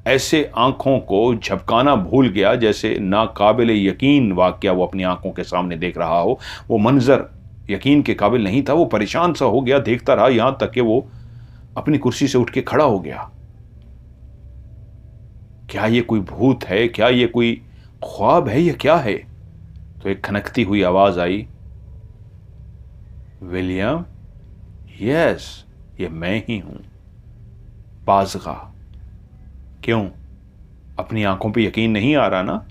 ऐसे आंखों को झपकाना भूल गया जैसे नाकाबिल यकीन वाकया वो अपनी आंखों के सामने देख रहा हो। वो मंजर यकीन के काबिल नहीं था। वो परेशान सा हो गया, देखता रहा यहां तक कि वो अपनी कुर्सी से उठ के खड़ा हो गया। क्या ये कोई भूत है? क्या ये कोई ख्वाब है? ये क्या है? तो एक खनकती हुई आवाज आई, विलियम, यस, ये मैं ही हूं, बाज़गा। क्यों, अपनी आंखों पे यकीन नहीं आ रहा ना?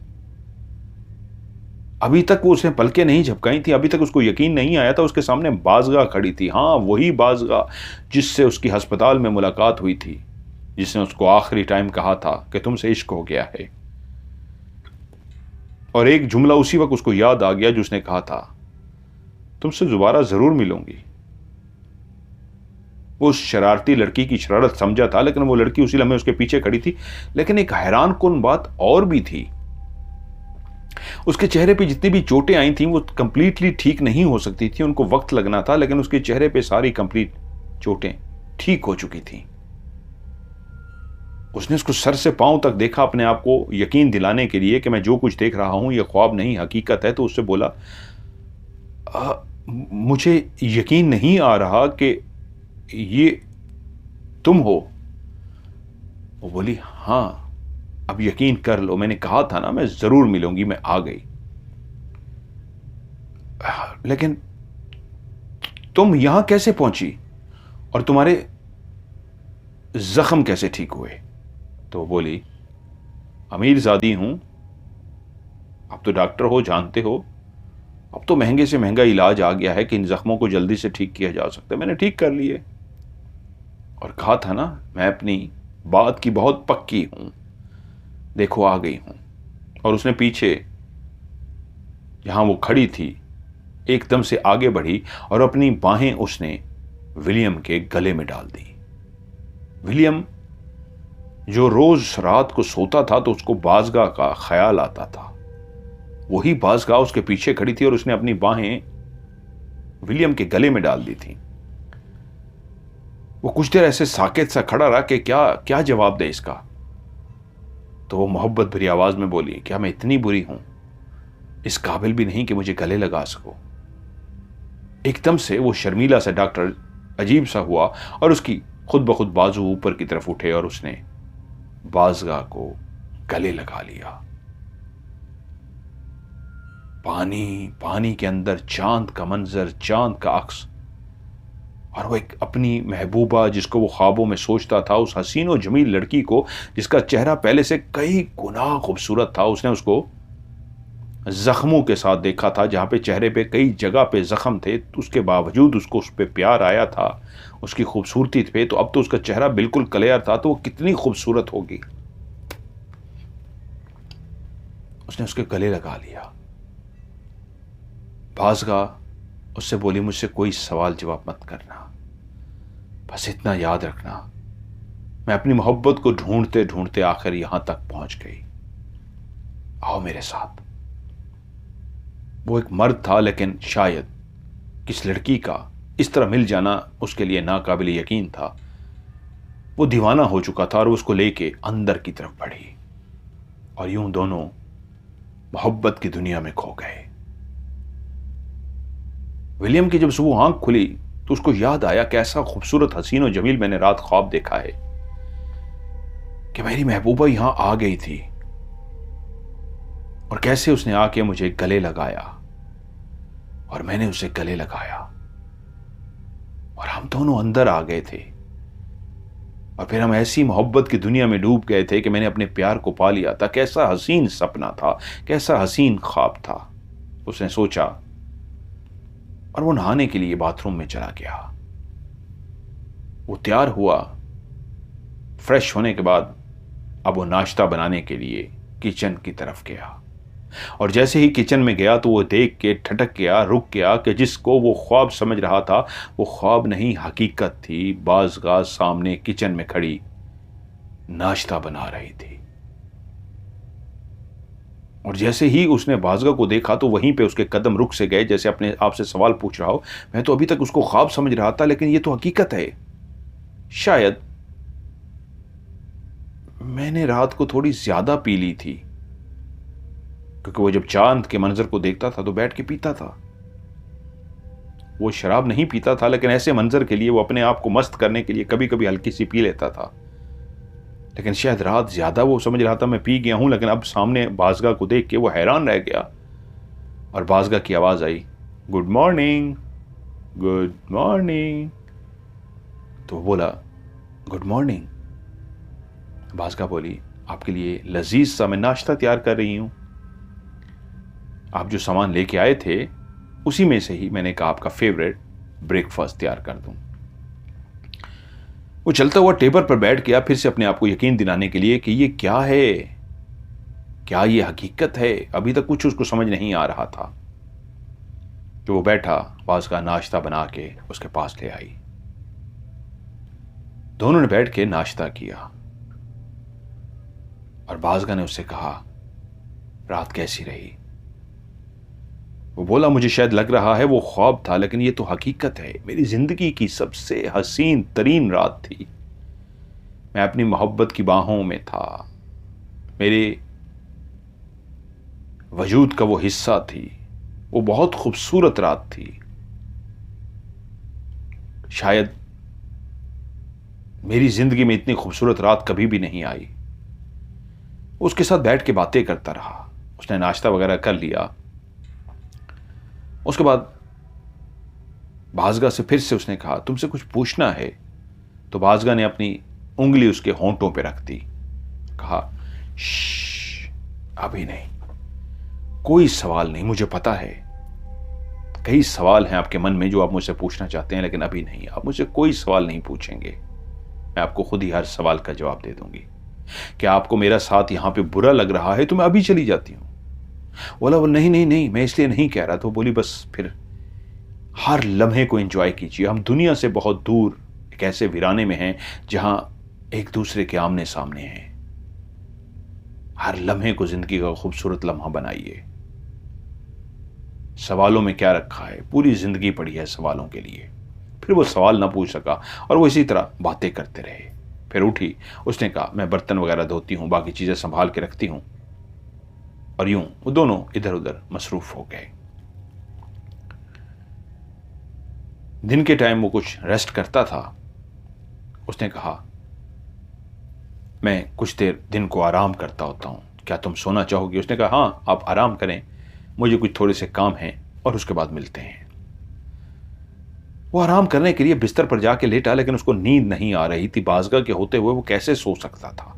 अभी तक वो उसने पलकें नहीं झपकाई थी, अभी तक उसको यकीन नहीं आया था। उसके सामने बाज़गा खड़ी थी। हाँ, वही बाज़गा जिससे उसकी अस्पताल में मुलाकात हुई थी, जिसने उसको आखिरी टाइम कहा था कि तुमसे इश्क हो गया है। और एक जुमला उसी वक्त उसको याद आ गया जो उसने कहा था, तुमसे दोबारा जरूर मिलूंगी। वो उस शरारती लड़की की शरारत समझा था लेकिन वो लड़की उसी लम्हे उसके पीछे खड़ी थी। लेकिन एक हैरान कुन बात और भी थी। उसके चेहरे पे जितनी भी चोटें आई थी वो कंप्लीटली ठीक नहीं हो सकती थी, उनको वक्त लगना था, लेकिन उसके चेहरे पे सारी कंप्लीट चोटें ठीक हो चुकी थी। उसने उसको सर से पांव तक देखा अपने आप को यकीन दिलाने के लिए कि मैं जो कुछ देख रहा हूं ये ख्वाब नहीं हकीकत है। तो उससे बोला, मुझे यकीन नहीं आ रहा कि ये तुम हो। वो बोली, हां, अब यकीन कर लो, मैंने कहा था ना मैं जरूर मिलूंगी। मैं आ गई। लेकिन तुम यहां कैसे पहुंची और तुम्हारे जख्म कैसे ठीक हुए? तो वो बोली, अमीरजादी हूं, अब तो डॉक्टर हो, जानते हो, अब तो महंगे से महंगा इलाज आ गया है कि इन जख्मों को जल्दी से ठीक किया जा सकता है। मैंने ठीक कर लिए और कहा था ना मैं अपनी बात की बहुत पक्की हूं, देखो आ गई हूं। और उसने पीछे जहां वो खड़ी थी एकदम से आगे बढ़ी और अपनी बाहें उसने विलियम के गले में डाल दी। विलियम जो रोज रात को सोता था तो उसको बाज़गा का ख्याल आता था, वही बाज़गा उसके पीछे खड़ी थी और उसने अपनी बाहें विलियम के गले में डाल दी थी। वो कुछ देर ऐसे साकित सा खड़ा रहा कि क्या क्या जवाब दे इसका। तो वो मोहब्बत भरी आवाज में बोली, क्या मैं इतनी बुरी हूं, इस काबिल भी नहीं कि मुझे गले लगा सको? एकदम से वो शर्मीला सा डॉक्टर अजीब सा हुआ और उसकी खुद ब खुद बाजू ऊपर की तरफ उठे और उसने बाज़गा को गले लगा लिया। पानी, पानी के अंदर चांद का मंजर, चांद का अक्स, और वो एक अपनी महबूबा जिसको वो ख्वाबों में सोचता था, उस हसीन और जमील लड़की को जिसका चेहरा पहले से कई गुना खूबसूरत था। उसने उसको जख्मों के साथ देखा था, जहां पे चेहरे पे कई जगह पे जख्म थे, तो उसके बावजूद उसको उस पर प्यार आया था, उसकी खूबसूरती पे। तो अब तो उसका चेहरा बिल्कुल क्लियर था, तो वो कितनी खूबसूरत होगी। उसने उसके गले लगा लिया। बाज़गा उससे बोली, मुझसे कोई सवाल जवाब मत करना, बस इतना याद रखना, मैं अपनी मोहब्बत को ढूंढते ढूंढते आखिर यहां तक पहुंच गई, आओ मेरे साथ। वो एक मर्द था लेकिन शायद किस लड़की का इस तरह मिल जाना उसके लिए नाकाबिल यकीन था। वो दीवाना हो चुका था और उसको लेके अंदर की तरफ बढ़ी और यूं दोनों मोहब्बत की दुनिया में खो गए। विलियम की जब सुबह आंख खुली तो उसको याद आया कैसा खूबसूरत हसीन और जमील मैंने रात ख्वाब देखा है कि मेरी महबूबा यहां आ गई थी और कैसे उसने आके मुझे गले लगाया और मैंने उसे गले लगाया और हम दोनों अंदर आ गए थे और फिर हम ऐसी मोहब्बत की दुनिया में डूब गए थे कि मैंने अपने प्यार को पा लिया था। कैसा हसीन सपना था, कैसा हसीन ख्वाब था, उसने सोचा और वो नहाने के लिए बाथरूम में चला गया। वो तैयार हुआ, फ्रेश होने के बाद अब वो नाश्ता बनाने के लिए किचन की तरफ गया और जैसे ही किचन में गया तो वो देख के ठटक गया, रुक गया कि जिसको वो ख्वाब समझ रहा था वो ख्वाब नहीं हकीकत थी। बाज़गाह सामने किचन में खड़ी नाश्ता बना रही थी और जैसे ही उसने बाज़गाह को देखा तो वहीं पे उसके कदम रुक से गए, जैसे अपने आप से सवाल पूछ रहा हो, मैं तो अभी तक उसको ख्वाब समझ रहा था लेकिन ये तो हकीकत है। शायद मैंने रात को थोड़ी ज्यादा पी ली थी, क्योंकि वो जब चांद के मंजर को देखता था तो बैठ के पीता था। वो शराब नहीं पीता था लेकिन ऐसे मंजर के लिए, वो अपने आप को मस्त करने के लिए कभी कभी हल्की सी पी लेता था। लेकिन शायद रात ज्यादा वो समझ रहा था मैं पी गया हूं, लेकिन अब सामने बाज़गाह को देख के वो हैरान रह गया और बाज़गाह की आवाज आई, गुड मॉर्निंग, गुड मॉर्निंग। तो बोला गुड मॉर्निंग। बाज़गाह बोली, आपके लिए लजीज सा मैं नाश्ता तैयार कर रही हूं। आप जो सामान लेके आए थे उसी में से ही मैंने कहा आपका फेवरेट ब्रेकफास्ट तैयार कर दूं। वो चलता हुआ टेबल पर बैठ गया, फिर से अपने आप को यकीन दिलाने के लिए कि ये क्या है, क्या ये हकीकत है। अभी तक कुछ उसको समझ नहीं आ रहा था। तो वो बैठा, बाज़गाह नाश्ता बना के उसके पास ले आई। दोनों ने बैठ के नाश्ता किया और बाज़गाह ने उससे कहा, रात कैसी रही? वो बोला, मुझे शायद लग रहा है वो ख्वाब था लेकिन ये तो हकीकत है। मेरी जिंदगी की सबसे हसीन तरीन रात थी। मैं अपनी मोहब्बत की बाहों में था, मेरे वजूद का वो हिस्सा थी। वो बहुत खूबसूरत रात थी। शायद मेरी जिंदगी में इतनी खूबसूरत रात कभी भी नहीं आई। उसके साथ बैठ के बातें करता रहा। उसने नाश्ता वगैरह कर लिया। उसके बाद बाज़गाह से फिर से उसने कहा, तुमसे कुछ पूछना है? तो बाज़गाह ने अपनी उंगली उसके होंठों पे रख दी, कहा, श्श, अभी नहीं, कोई सवाल नहीं। मुझे पता है कई सवाल हैं आपके मन में जो आप मुझसे पूछना चाहते हैं, लेकिन अभी नहीं। आप मुझसे कोई सवाल नहीं पूछेंगे, मैं आपको खुद ही हर सवाल का जवाब दे दूंगी। क्या आपको मेरा साथ यहां पे बुरा लग रहा है तो मैं अभी चली जाती हूं? बोला, वो नहीं नहीं नहीं, मैं इसलिए नहीं कह रहा। तो बोली, बस फिर हर लम्हे को एंजॉय कीजिए। हम दुनिया से बहुत दूर एक ऐसे वीराने में हैं जहां एक दूसरे के आमने सामने हैं। हर लम्हे को जिंदगी का खूबसूरत लम्हा बनाइए। सवालों में क्या रखा है? पूरी जिंदगी पड़ी है सवालों के लिए। फिर वो सवाल ना पूछ सका और वो इसी तरह बातें करते रहे। फिर उठी, उसने कहा, मैं बर्तन वगैरह धोती हूं, बाकी चीजें संभाल के रखती हूं। और यूं वो दोनों इधर उधर मसरूफ हो गए। दिन के टाइम वो कुछ रेस्ट करता था। उसने कहा, मैं कुछ देर दिन को आराम करता होता हूं, क्या तुम सोना चाहोगी? उसने कहा, हाँ आप आराम करें, मुझे कुछ थोड़े से काम हैं और उसके बाद मिलते हैं। वो आराम करने के लिए बिस्तर पर जाके लेटा, लेकिन उसको नींद नहीं आ रही थी। बाज़गाह के होते हुए वो कैसे सो सकता था?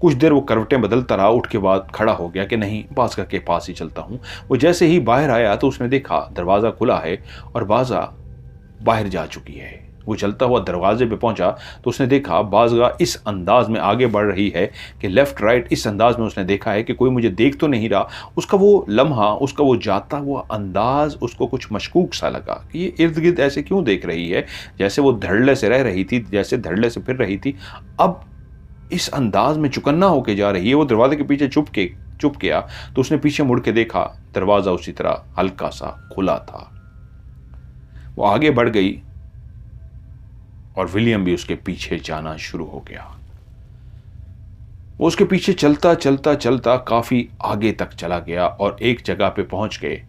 कुछ देर वो करवटें बदलता रहा, उठ के बाद खड़ा हो गया कि नहीं, बाज़गाह के पास ही चलता हूं। वो जैसे ही बाहर आया तो उसने देखा दरवाजा खुला है और बाज़गाह बाहर जा चुकी है। वो चलता हुआ दरवाजे पे पहुंचा तो उसने देखा बाज़गाह इस अंदाज में आगे बढ़ रही है कि लेफ्ट राइट इस अंदाज में उसने देखा है कि कोई मुझे देख तो नहीं रहा। उसका वो लम्हा, उसका वो जाता हुआ अंदाज उसको कुछ मशकूक सा लगा कि ये इर्द गिर्द ऐसे क्यों देख रही है, जैसे वो धड़ल्ले से रह रही थी, जैसे धड़ल्ले से फिर रही थी, अब इस अंदाज में चुकन्ना होके जा रही है। वो दरवाजे के पीछे चुप गया तो उसने पीछे मुड़ के देखा, दरवाजा उसी तरह हल्का सा खुला था। वो आगे बढ़ गई और विलियम भी उसके पीछे जाना शुरू हो गया। वो उसके पीछे चलता चलता चलता काफी आगे तक चला गया और एक जगह पे पहुंच गए।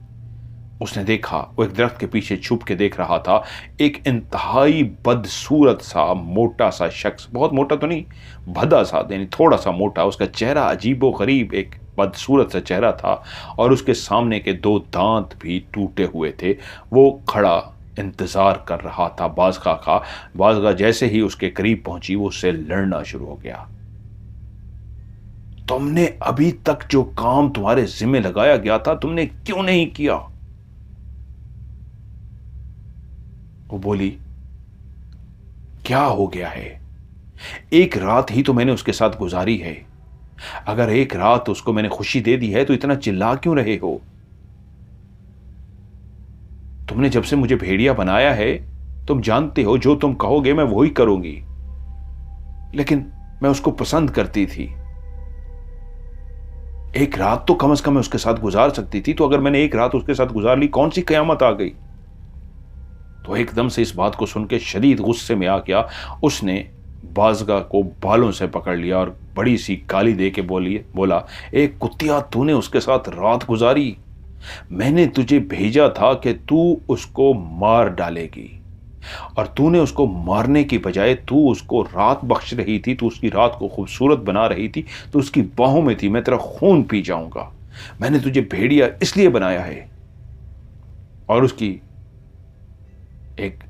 उसने देखा, वो एक दरख्त के पीछे छुप के देख रहा था, एक इंतहाई बदसूरत सा मोटा सा शख्स, बहुत मोटा तो नहीं, भदा सा, यानी थोड़ा सा मोटा, उसका चेहरा अजीबो गरीब एक बदसूरत सा चेहरा था और उसके सामने के 2 दांत भी टूटे हुए थे। वो खड़ा इंतजार कर रहा था बाज़गा का। बाज़गा जैसे ही उसके करीब पहुंची वो उससे लड़ना शुरू हो गया। तुमने अभी तक जो काम तुम्हारे जिम्मे लगाया गया था तुमने क्यों नहीं किया? वो बोली, क्या हो गया है? एक रात ही तो मैंने उसके साथ गुजारी है। अगर एक रात उसको मैंने खुशी दे दी है तो इतना चिल्ला क्यों रहे हो? तुमने जब से मुझे भेड़िया बनाया है तुम जानते हो जो तुम कहोगे मैं वही करूंगी, लेकिन मैं उसको पसंद करती थी। एक रात तो कम से कम मैं उसके साथ गुजार सकती थी, तो अगर मैंने एक रात उसके साथ गुजार ली कौन सी कयामत आ गई? तो एकदम से इस बात को सुन के शदीद गुस्से में आ गया। उसने बाज़गा को बालों से पकड़ लिया और बड़ी सी गाली दे के बोला, एक कुत्तिया, तूने उसके साथ रात गुजारी। मैंने तुझे भेजा था कि तू उसको मार डालेगी और तूने उसको मारने की बजाय तू उसको रात बख्श रही थी, तू उसकी रात को खूबसूरत बना रही थी, तो उसकी बाहों में थी, मैं तेरा खून पी जाऊंगा। मैंने तुझे भेड़िया इसलिए बनाया है। और उसकी एक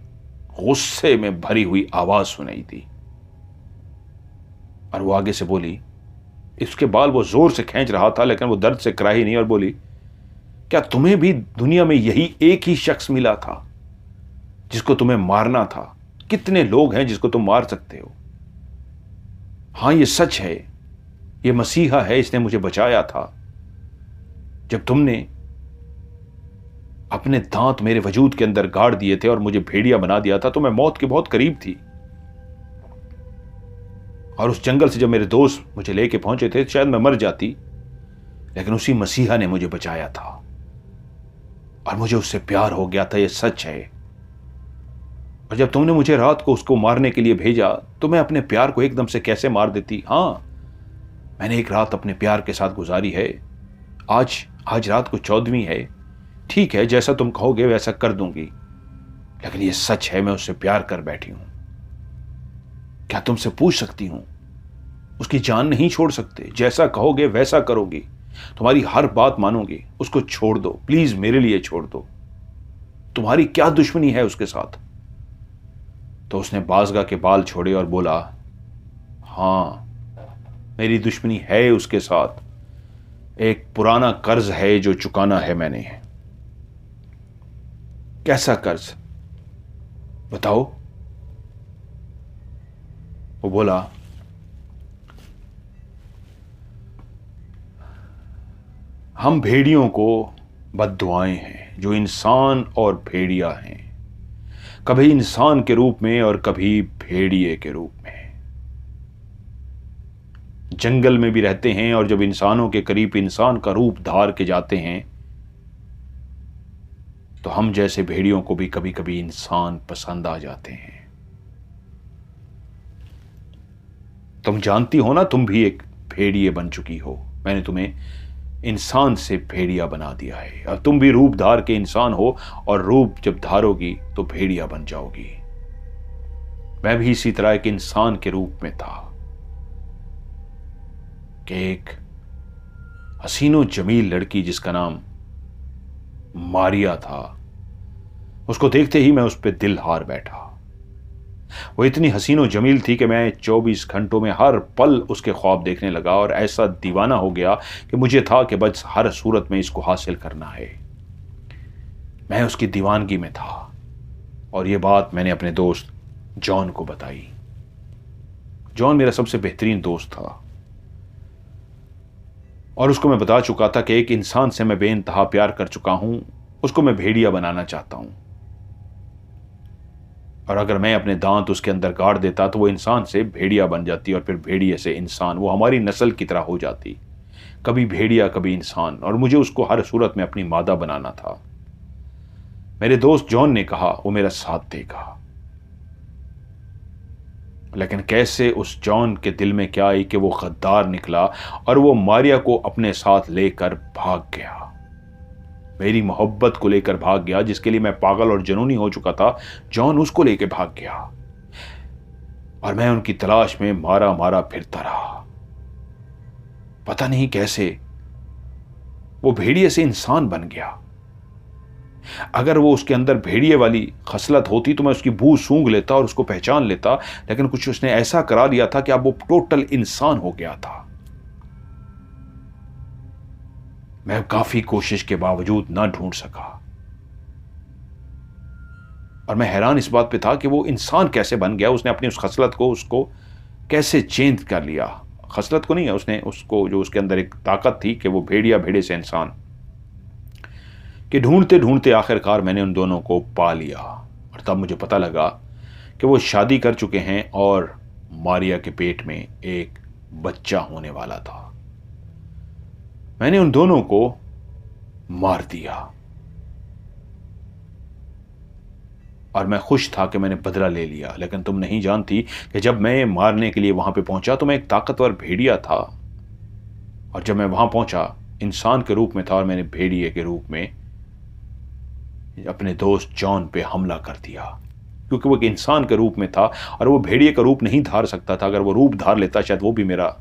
गुस्से में भरी हुई आवाज सुनाई दी और वो आगे से बोली, इसके बाल वो जोर से खींच रहा था लेकिन वो दर्द से कराही नहीं, और बोली, क्या तुम्हें भी दुनिया में यही एक ही शख्स मिला था जिसको तुम्हें मारना था? कितने लोग हैं जिसको तुम मार सकते हो? हां, ये सच है, ये मसीहा है, इसने मुझे बचाया था। जब तुमने अपने दांत मेरे वजूद के अंदर गाड़ दिए थे और मुझे भेड़िया बना दिया था तो मैं मौत के बहुत करीब थी। और उस जंगल से जब मेरे दोस्त मुझे लेके पहुंचे थे शायद मैं मर जाती, लेकिन उसी मसीहा ने मुझे बचाया था और मुझे उससे प्यार हो गया था, ये सच है। और जब तुमने मुझे रात को उसको मारने के लिए भेजा तो मैं अपने प्यार को एकदम से कैसे मार देती? हां, मैंने एक रात अपने प्यार के साथ गुजारी है। आज रात को 14वीं है। ठीक है, जैसा तुम कहोगे वैसा कर दूंगी, लेकिन ये सच है, मैं उससे प्यार कर बैठी हूं। क्या तुमसे पूछ सकती हूं? उसकी जान नहीं छोड़ सकते, जैसा कहोगे वैसा करोगी, तुम्हारी हर बात मानोगी। उसको छोड़ दो प्लीज, मेरे लिए छोड़ दो। तुम्हारी क्या दुश्मनी है उसके साथ? तो उसने बाज़गा के बाल छोड़े और बोला, हां, मेरी दुश्मनी है उसके साथ। एक पुराना कर्ज है जो चुकाना है मैंने। कैसा कर्ज? बताओ। वो बोला, हम भेड़ियों को बद्दुआएं हैं जो इंसान और भेड़िया हैं, कभी इंसान के रूप में और कभी भेड़िए के रूप में। जंगल में भी रहते हैं और जब इंसानों के करीब इंसान का रूप धार के जाते हैं तो हम जैसे भेड़ियों को भी कभी कभी इंसान पसंद आ जाते हैं। तुम जानती हो ना, तुम भी एक भेड़िए बन चुकी हो। मैंने तुम्हें इंसान से भेड़िया बना दिया है। अब तुम भी रूप धार के इंसान हो और रूप जब धारोगी तो भेड़िया बन जाओगी। मैं भी इसी तरह एक इंसान के रूप में था कि एक हसीनो जमील लड़की जिसका नाम मारिया था, उसको देखते ही मैं उस पर दिल हार बैठा। वो इतनी हसीनो जमील थी कि मैं 24 घंटों में हर पल उसके ख्वाब देखने लगा और ऐसा दीवाना हो गया कि मुझे था कि बस हर सूरत में इसको हासिल करना है। मैं उसकी दीवानगी में था और ये बात मैंने अपने दोस्त जॉन को बताई। जॉन मेरा सबसे बेहतरीन दोस्त था और उसको मैं बता चुका था कि एक इंसान से मैं बेइंतहा प्यार कर चुका हूं, उसको मैं भेड़िया बनाना चाहता हूं और अगर मैं अपने दांत उसके अंदर गाड़ देता तो वो इंसान से भेड़िया बन जाती और फिर भेड़िए से इंसान, वो हमारी नस्ल की तरह हो जाती, कभी भेड़िया कभी इंसान, और मुझे उसको हर सूरत में अपनी मादा बनाना था। मेरे दोस्त जॉन ने कहा वो मेरा साथ देगा। लेकिन कैसे उस जॉन के दिल में क्या आई कि वो गद्दार निकला और वो मारिया को अपने साथ लेकर भाग गया। मेरी मोहब्बत को लेकर भाग गया, जिसके लिए मैं पागल और जुनूनी हो चुका था। जॉन उसको लेकर भाग गया और मैं उनकी तलाश में मारा मारा फिरता रहा। पता नहीं कैसे वो भेड़िए से इंसान बन गया। अगर वो उसके अंदर भेड़िए वाली खसलत होती तो मैं उसकी बू सूंघ लेता और उसको पहचान लेता, लेकिन कुछ उसने ऐसा करा दिया था कि अब वो टोटल इंसान हो गया था। मैं काफी कोशिश के बावजूद ना ढूंढ सका और मैं हैरान इस बात पे था कि वो इंसान कैसे बन गया। उसने अपनी उस खसलत को उसको कैसे चेंज कर लिया। खसलत को नहीं है, उसने उसको जो उसके अंदर एक ताकत थी कि वो भेड़िया भेड़े से इंसान, कि ढूंढते ढूंढते आखिरकार मैंने उन दोनों को पा लिया। और तब मुझे पता लगा कि वो शादी कर चुके हैं और मारिया के पेट में एक बच्चा होने वाला था। मैंने उन दोनों को मार दिया और मैं खुश था कि मैंने बदला ले लिया। लेकिन तुम नहीं जानती कि जब मैं मारने के लिए वहां पे पहुंचा तो मैं एक ताकतवर भेड़िया था, और जब मैं वहां पहुंचा इंसान के रूप में था और मैंने भेड़िए के रूप में अपने दोस्त जॉन पे हमला कर दिया, क्योंकि वो एक इंसान के रूप में था और वो भेड़िए का रूप नहीं धार सकता था। अगर वो रूप धार लेता शायद वो भी मेरा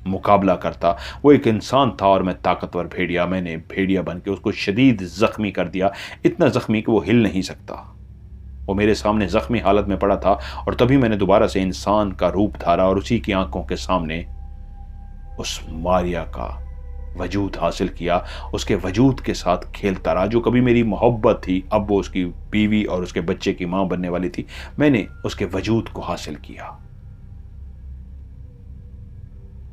मुकाबला करता। वो एक इंसान था और मैं ताकतवर भेड़िया। मैंने भेड़िया बन के उसको शदीद जख्मी कर दिया, इतना जख्मी कि वो हिल नहीं सकता। वो मेरे सामने जख्मी हालत में पड़ा था और तभी मैंने दोबारा से इंसान का रूप धारा और उसी की आंखों के सामने उस मारिया का वजूद हासिल किया। उसके वजूद के साथ खेलता रहा। जो कभी मेरी मोहब्बत थी अब वो उसकी बीवी और उसके बच्चे की मां बनने वाली थी। मैंने उसके वजूद को हासिल किया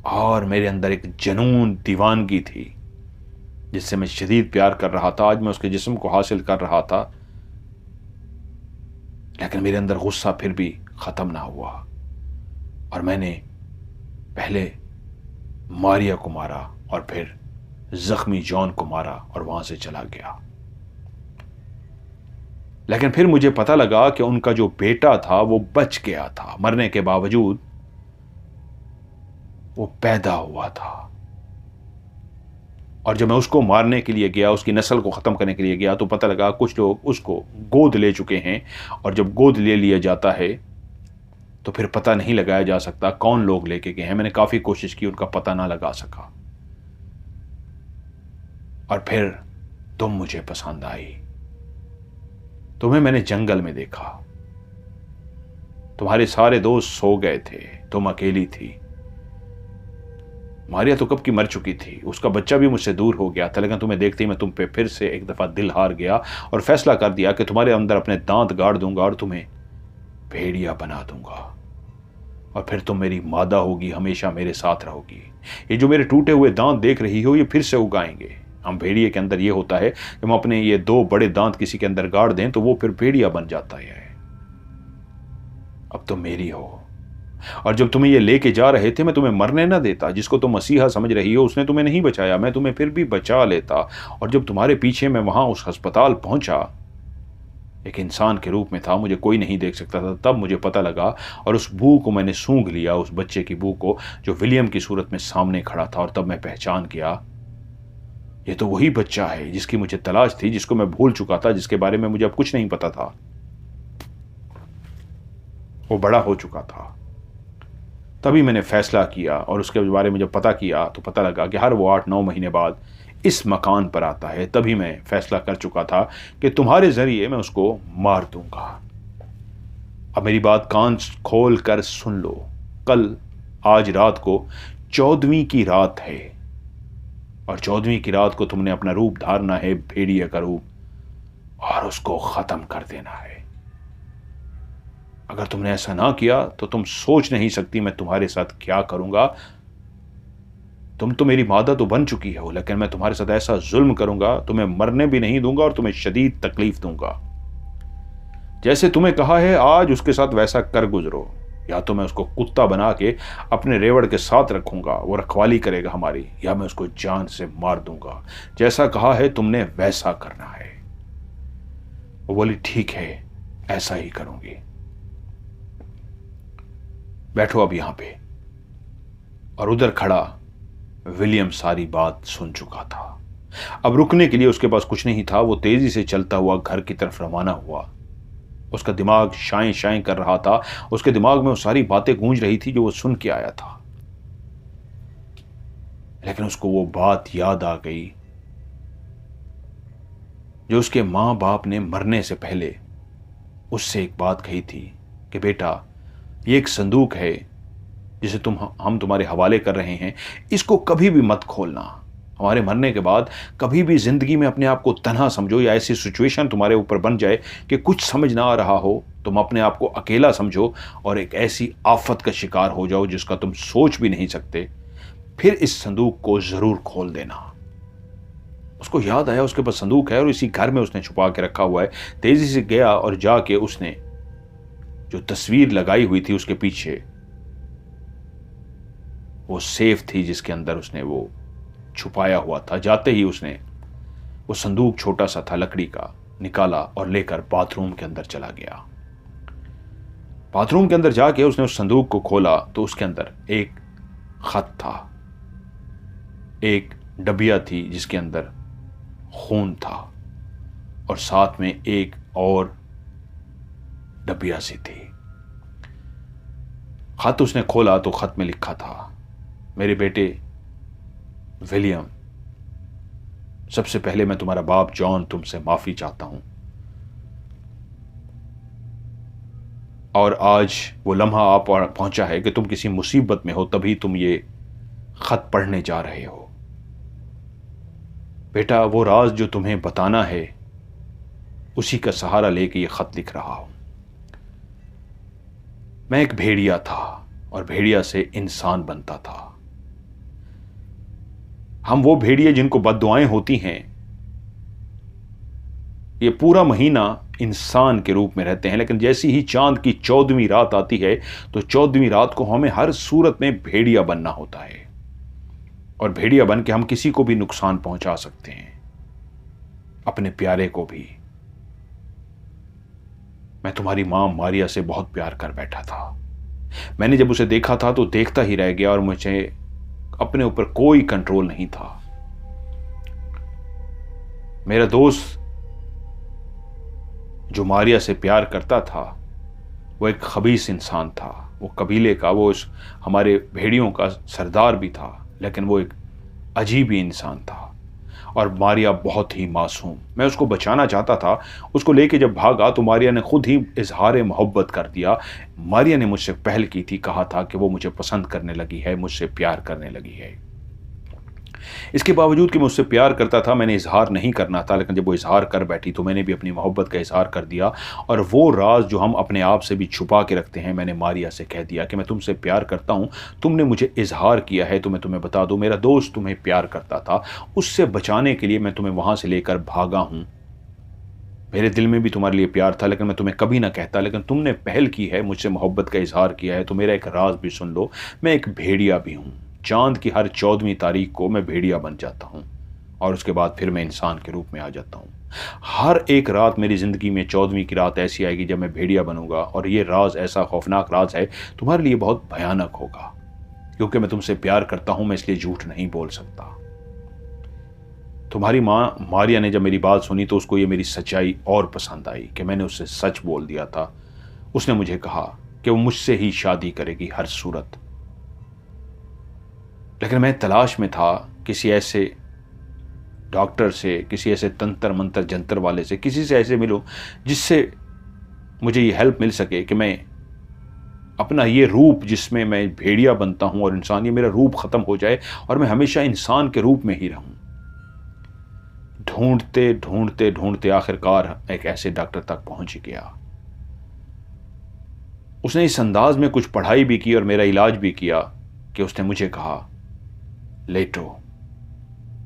और मेरे अंदर एक जुनून दीवानगी थी जिससे मैं शदीद प्यार कर रहा था। आज मैं उसके जिस्म को हासिल कर रहा था, लेकिन मेरे अंदर गुस्सा फिर भी खत्म ना हुआ और मैंने पहले मारिया को मारा और फिर जख्मी जॉन को मारा और वहां से चला गया। लेकिन फिर मुझे पता लगा कि उनका जो बेटा था वो बच गया था। मरने के बावजूद वो पैदा हुआ था और जब मैं उसको मारने के लिए गया, उसकी नस्ल को ख़त्म करने के लिए गया, तो पता लगा कुछ लोग उसको गोद ले चुके हैं। और जब गोद ले लिया जाता है तो फिर पता नहीं लगाया जा सकता कौन लोग लेके गए हैं। मैंने काफ़ी कोशिश की, उनका पता ना लगा सका। और फिर तुम मुझे पसंद आई। तुम्हें मैंने जंगल में देखा, तुम्हारे सारे दोस्त सो गए थे, तुम अकेली थी। मारिया तो कब की मर चुकी थी, उसका बच्चा भी मुझसे दूर हो गया था। लेकिन तुम्हें देखते ही मैं तुम पे फिर से एक दफ़ा दिल हार गया और फैसला कर दिया कि तुम्हारे अंदर अपने दांत गाड़ दूंगा और तुम्हें भेड़िया बना दूंगा और फिर तुम मेरी मादा होगी, हमेशा मेरे साथ रहोगी। ये जो मेरे टूटे हुए दांत देख रही हो ये फिर से उगाएंगे। हम भेड़िए के अंदर ये होता है कि हम अपने ये दो बड़े दांत किसी के अंदर गाड़ दें तो वो फिर भेड़िया बन जाता है। अब तुम मेरी हो और जब तुम्हें ये लेके जा रहे थे मैं तुम्हें मरने ना देता। जिसको तुम मसीहा समझ रही हो उसने तुम्हें नहीं बचाया, मैं तुम्हें फिर भी बचा लेता। और जब तुम्हारे पीछे मैं वहां उस अस्पताल पहुंचा, एक इंसान के रूप में था, मुझे कोई नहीं देख सकता था। तब मुझे पता लगा और उस बू को मैंने सूंघ लिया, उस बच्चे की बू को जो विलियम की सूरत में सामने खड़ा था। और तब मैं पहचान गया ये तो वही बच्चा है जिसकी मुझे तलाश थी, जिसको मैं भूल चुका था, जिसके बारे में मुझे अब कुछ नहीं पता था। वो बड़ा हो चुका था। तभी मैंने फैसला किया और उसके बारे में जब पता किया तो पता लगा कि हर वो 8-9 महीने बाद इस मकान पर आता है। तभी मैं फैसला कर चुका था कि तुम्हारे जरिए मैं उसको मार दूंगा। अब मेरी बात कान खोल कर सुन लो। कल आज रात को 14वीं की रात है और 14वीं की रात को तुमने अपना रूप धारना है, भेड़िए का रूप, और उसको खत्म कर देना है। अगर तुमने ऐसा ना किया तो तुम सोच नहीं सकती मैं तुम्हारे साथ क्या करूंगा। तुम तो मेरी मादा तो बन चुकी हो, लेकिन मैं तुम्हारे साथ ऐसा जुल्म करूंगा, तुम्हें मरने भी नहीं दूंगा और तुम्हें शदीद तकलीफ दूंगा। जैसे तुम्हें कहा है आज उसके साथ वैसा कर गुजरो, या तो मैं उसको कुत्ता बना के अपने रेवड़ के साथ रखूंगा, वो रखवाली करेगा हमारी, या मैं उसको जान से मार दूंगा। जैसा कहा है तुमने वैसा करना है। वो बोली ठीक है ऐसा ही करूंगी। बैठो अब यहां पे। और उधर खड़ा विलियम सारी बात सुन चुका था। अब रुकने के लिए उसके पास कुछ नहीं था। वो तेजी से चलता हुआ घर की तरफ रवाना हुआ। उसका दिमाग शाएं शाएं कर रहा था। उसके दिमाग में वो सारी बातें गूंज रही थी जो वो सुन के आया था। लेकिन उसको वो बात याद आ गई जो उसके मां बाप ने मरने से पहले उससे एक बात कही थी कि बेटा, ये एक संदूक है जिसे हम तुम्हारे हवाले कर रहे हैं, इसको कभी भी मत खोलना। हमारे मरने के बाद कभी भी जिंदगी में अपने आप को तन्हा समझो या ऐसी सिचुएशन तुम्हारे ऊपर बन जाए कि कुछ समझ ना आ रहा हो, तुम अपने आप को अकेला समझो और एक ऐसी आफत का शिकार हो जाओ जिसका तुम सोच भी नहीं सकते, फिर इस संदूक को जरूर खोल देना। उसको याद आया उसके पास संदूक है और इसी घर में उसने छुपा के रखा हुआ है। तेजी से गया और जाके उसने जो तस्वीर लगाई हुई थी उसके पीछे वो सेफ थी जिसके अंदर उसने वो छुपाया हुआ था, जाते ही उसने वो संदूक छोटा सा था लकड़ी का, निकाला और लेकर बाथरूम के अंदर चला गया। बाथरूम के अंदर जाके उसने उस संदूक को खोला तो उसके अंदर एक खत था, एक डबिया थी जिसके अंदर खून था और साथ में एक और डबिया सी थी। खत उसने खोला तो खत में लिखा था, मेरे बेटे विलियम, सबसे पहले मैं तुम्हारा बाप जॉन तुमसे माफी चाहता हूं। और आज वो लम्हा आ पहुंचा है कि तुम किसी मुसीबत में हो, तभी तुम ये खत पढ़ने जा रहे हो। बेटा, वो राज जो तुम्हें बताना है उसी का सहारा लेके ये खत लिख रहा हूं। मैं एक भेड़िया था और भेड़िया से इंसान बनता था। हम वो भेड़िए जिनको बद्दुआएं होती हैं, ये पूरा महीना इंसान के रूप में रहते हैं, लेकिन जैसी ही चांद की 14वीं रात आती है तो 14वीं रात को हमें हर सूरत में भेड़िया बनना होता है और भेड़िया बन के हम किसी को भी नुकसान पहुंचा सकते हैं, अपने प्यारे को भी। मैं तुम्हारी मां मारिया से बहुत प्यार कर बैठा था। मैंने जब उसे देखा था तो देखता ही रह गया और मुझे अपने ऊपर कोई कंट्रोल नहीं था। मेरा दोस्त जो मारिया से प्यार करता था वो एक खबीस इंसान था। वो कबीले का, वो हमारे भेड़ियों का सरदार भी था, लेकिन वो एक अजीब ही इंसान था और मारिया बहुत ही मासूम। मैं उसको बचाना चाहता था। उसको लेके जब भागा तो मारिया ने खुद ही इजहार मोहब्बत कर दिया। मारिया ने मुझसे पहल की थी, कहा था कि वो मुझे पसंद करने लगी है, मुझसे प्यार करने लगी है। इसके बावजूद कि मुझसे प्यार करता था, मैंने इजहार नहीं करना था, लेकिन जब वो इजहार कर बैठी तो मैंने भी अपनी मोहब्बत का इजहार कर दिया। और वो राज जो हम अपने आप से भी छुपा के रखते हैं, मैंने मारिया से कह दिया कि मैं तुमसे प्यार करता हूं, तुमने मुझे इजहार किया है तो मैं तुम्हें बता दूं, मेरा दोस्त तुम्हें प्यार करता था, उससे बचाने के लिए मैं तुम्हें वहां से लेकर भागा हूं। मेरे दिल में भी तुम्हारे लिए प्यार था, लेकिन मैं तुम्हें कभी ना कहता, लेकिन तुमने पहल की है, मुझसे मोहब्बत का इजहार किया है, तो मेरा एक राज भी सुन लो। मैं एक भेड़िया भी हूं। चांद की हर 14वीं तारीख को मैं भेड़िया बन जाता हूं और उसके बाद फिर मैं इंसान के रूप में आ जाता हूं। हर एक रात मेरी जिंदगी में 14वीं की रात ऐसी आएगी जब मैं भेड़िया बनूंगा और ये राज ऐसा खौफनाक राज है, तुम्हारे लिए बहुत भयानक होगा। क्योंकि मैं तुमसे प्यार करता हूं, मैं इसलिए झूठ नहीं बोल सकता। तुम्हारी मां मारिया ने जब मेरी बात सुनी तो उसको ये मेरी सच्चाई और पसंद आई कि मैंने उससे सच बोल दिया था। उसने मुझे कहा कि वो मुझसे ही शादी करेगी हर सूरत। लेकिन मैं तलाश में था किसी ऐसे डॉक्टर से, किसी ऐसे तंत्र मंत्र जंतर वाले से, किसी से ऐसे मिलूं जिससे मुझे ये हेल्प मिल सके कि मैं अपना ये रूप जिसमें मैं भेड़िया बनता हूं और इंसान, ये मेरा रूप खत्म हो जाए और मैं हमेशा इंसान के रूप में ही रहूं। ढूंढते ढूंढते ढूंढते आखिरकार एक ऐसे डॉक्टर तक पहुंच गया। उसने इस अंदाज में कुछ पढ़ाई भी की और मेरा इलाज भी किया कि उसने मुझे कहा, लेटो।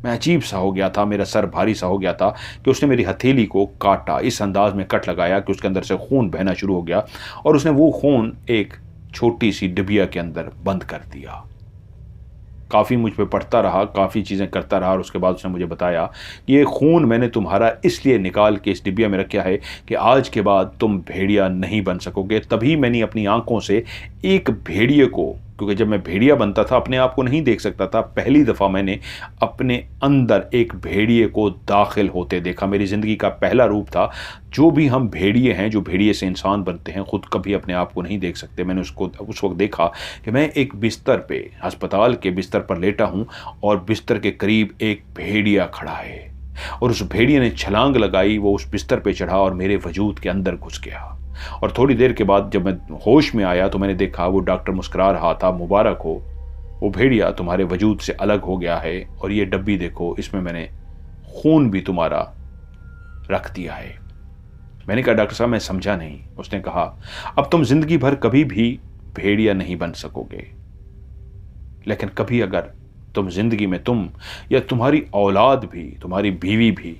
मैं अजीब सा हो गया था, मेरा सर भारी सा हो गया था कि उसने मेरी हथेली को काटा, इस अंदाज में कट लगाया कि उसके अंदर से खून बहना शुरू हो गया और उसने वो खून एक छोटी सी डिबिया के अंदर बंद कर दिया। काफ़ी मुझ पे पढ़ता रहा, काफ़ी चीज़ें करता रहा और उसके बाद उसने मुझे बताया ये खून मैंने तुम्हारा इसलिए निकाल के इस डिबिया में रखा है कि आज के बाद तुम भेड़िया नहीं बन सकोगे। तभी मैंने अपनी आंखों से एक भेड़िए को, क्योंकि जब मैं भेड़िया बनता था अपने आप को नहीं देख सकता था, पहली दफ़ा मैंने अपने अंदर एक भेड़िए को दाखिल होते देखा। मेरी ज़िंदगी का पहला रूप था। जो भी हम भेड़िए हैं, जो भेड़िए से इंसान बनते हैं, ख़ुद कभी अपने आप को नहीं देख सकते। मैंने उसको उस वक्त देखा कि मैं एक बिस्तर पे, अस्पताल के बिस्तर पर लेटा हूँ और बिस्तर के करीब एक भेड़िया खड़ा है और उस भेड़िए ने छलांग लगाई, वो उस बिस्तर पे चढ़ा और मेरे वजूद के अंदर घुस गया। और थोड़ी देर के बाद जब मैं होश में आया तो मैंने देखा वो डॉक्टर मुस्कुरा रहा था, मुबारक हो, वो भेड़िया तुम्हारे वजूद से अलग हो गया है और ये डब्बी देखो, इसमें मैंने खून भी तुम्हारा रख दिया है। मैंने कहा डॉक्टर साहब मैं समझा नहीं। उसने कहा अब तुम जिंदगी भर कभी भी भेड़िया नहीं बन सकोगे, लेकिन कभी अगर तुम जिंदगी में, तुम या तुम्हारी औलाद भी, तुम्हारी बीवी भी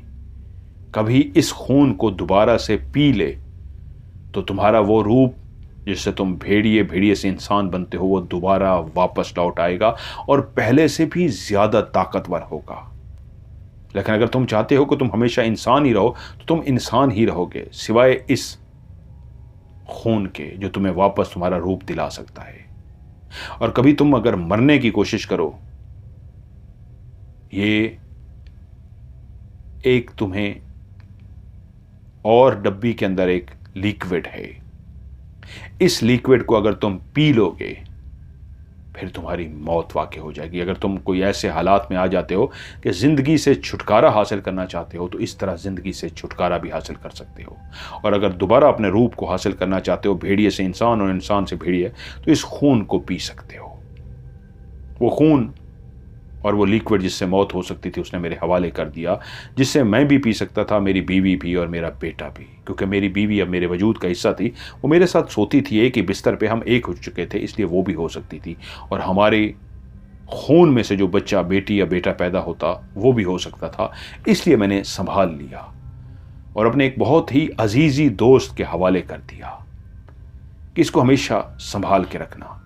कभी इस खून को दोबारा से पी ले तो तुम्हारा वो रूप जिससे तुम भेड़िए से इंसान बनते हो वो दोबारा वापस लौट आएगा और पहले से भी ज्यादा ताकतवर होगा। लेकिन अगर तुम चाहते हो कि तुम हमेशा इंसान ही रहो तो तुम इंसान ही रहोगे, सिवाय इस खून के जो तुम्हें वापस तुम्हारा रूप दिला सकता है। और कभी तुम अगर मरने की कोशिश करो, ये एक तुम्हें और डब्बी के अंदर एक लिक्विड है, इस लिक्विड को अगर तुम पी लोगे फिर तुम्हारी मौत वाक़ई हो जाएगी। अगर तुम कोई ऐसे हालात में आ जाते हो कि ज़िंदगी से छुटकारा हासिल करना चाहते हो तो इस तरह ज़िंदगी से छुटकारा भी हासिल कर सकते हो। और अगर दोबारा अपने रूप को हासिल करना चाहते हो, भेड़िए से इंसान और इंसान से भेड़िए, तो इस खून को पी सकते हो। वो खून और वो लिक्विड जिससे मौत हो सकती थी उसने मेरे हवाले कर दिया, जिससे मैं भी पी सकता था, मेरी बीवी भी और मेरा बेटा भी। क्योंकि मेरी बीवी अब मेरे वजूद का हिस्सा थी, वो मेरे साथ सोती थी, एक ही बिस्तर पे हम एक हो चुके थे, इसलिए वो भी हो सकती थी। और हमारे खून में से जो बच्चा, बेटी या बेटा पैदा होता वो भी हो सकता था। इसलिए मैंने संभाल लिया और अपने एक बहुत ही अजीजी दोस्त के हवाले कर दिया कि इसको हमेशा संभाल के रखना।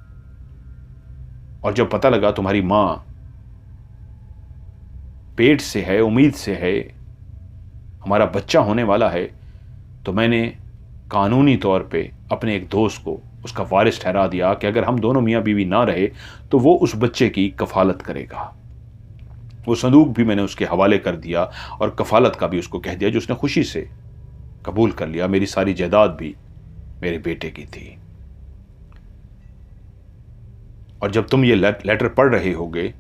और जब पता लगा तुम्हारी माँ पेट से है, उम्मीद से है, हमारा बच्चा होने वाला है, तो मैंने कानूनी तौर पे अपने एक दोस्त को उसका वारिस ठहरा दिया कि अगर हम दोनों मियाँ बीवी ना रहे तो वो उस बच्चे की कफालत करेगा। वो संदूक भी मैंने उसके हवाले कर दिया और कफालत का भी उसको कह दिया, जो उसने खुशी से कबूल कर लिया। मेरी सारी जायदाद भी मेरे बेटे की थी। और जब तुम ये लेटर पढ़ रहे होगे,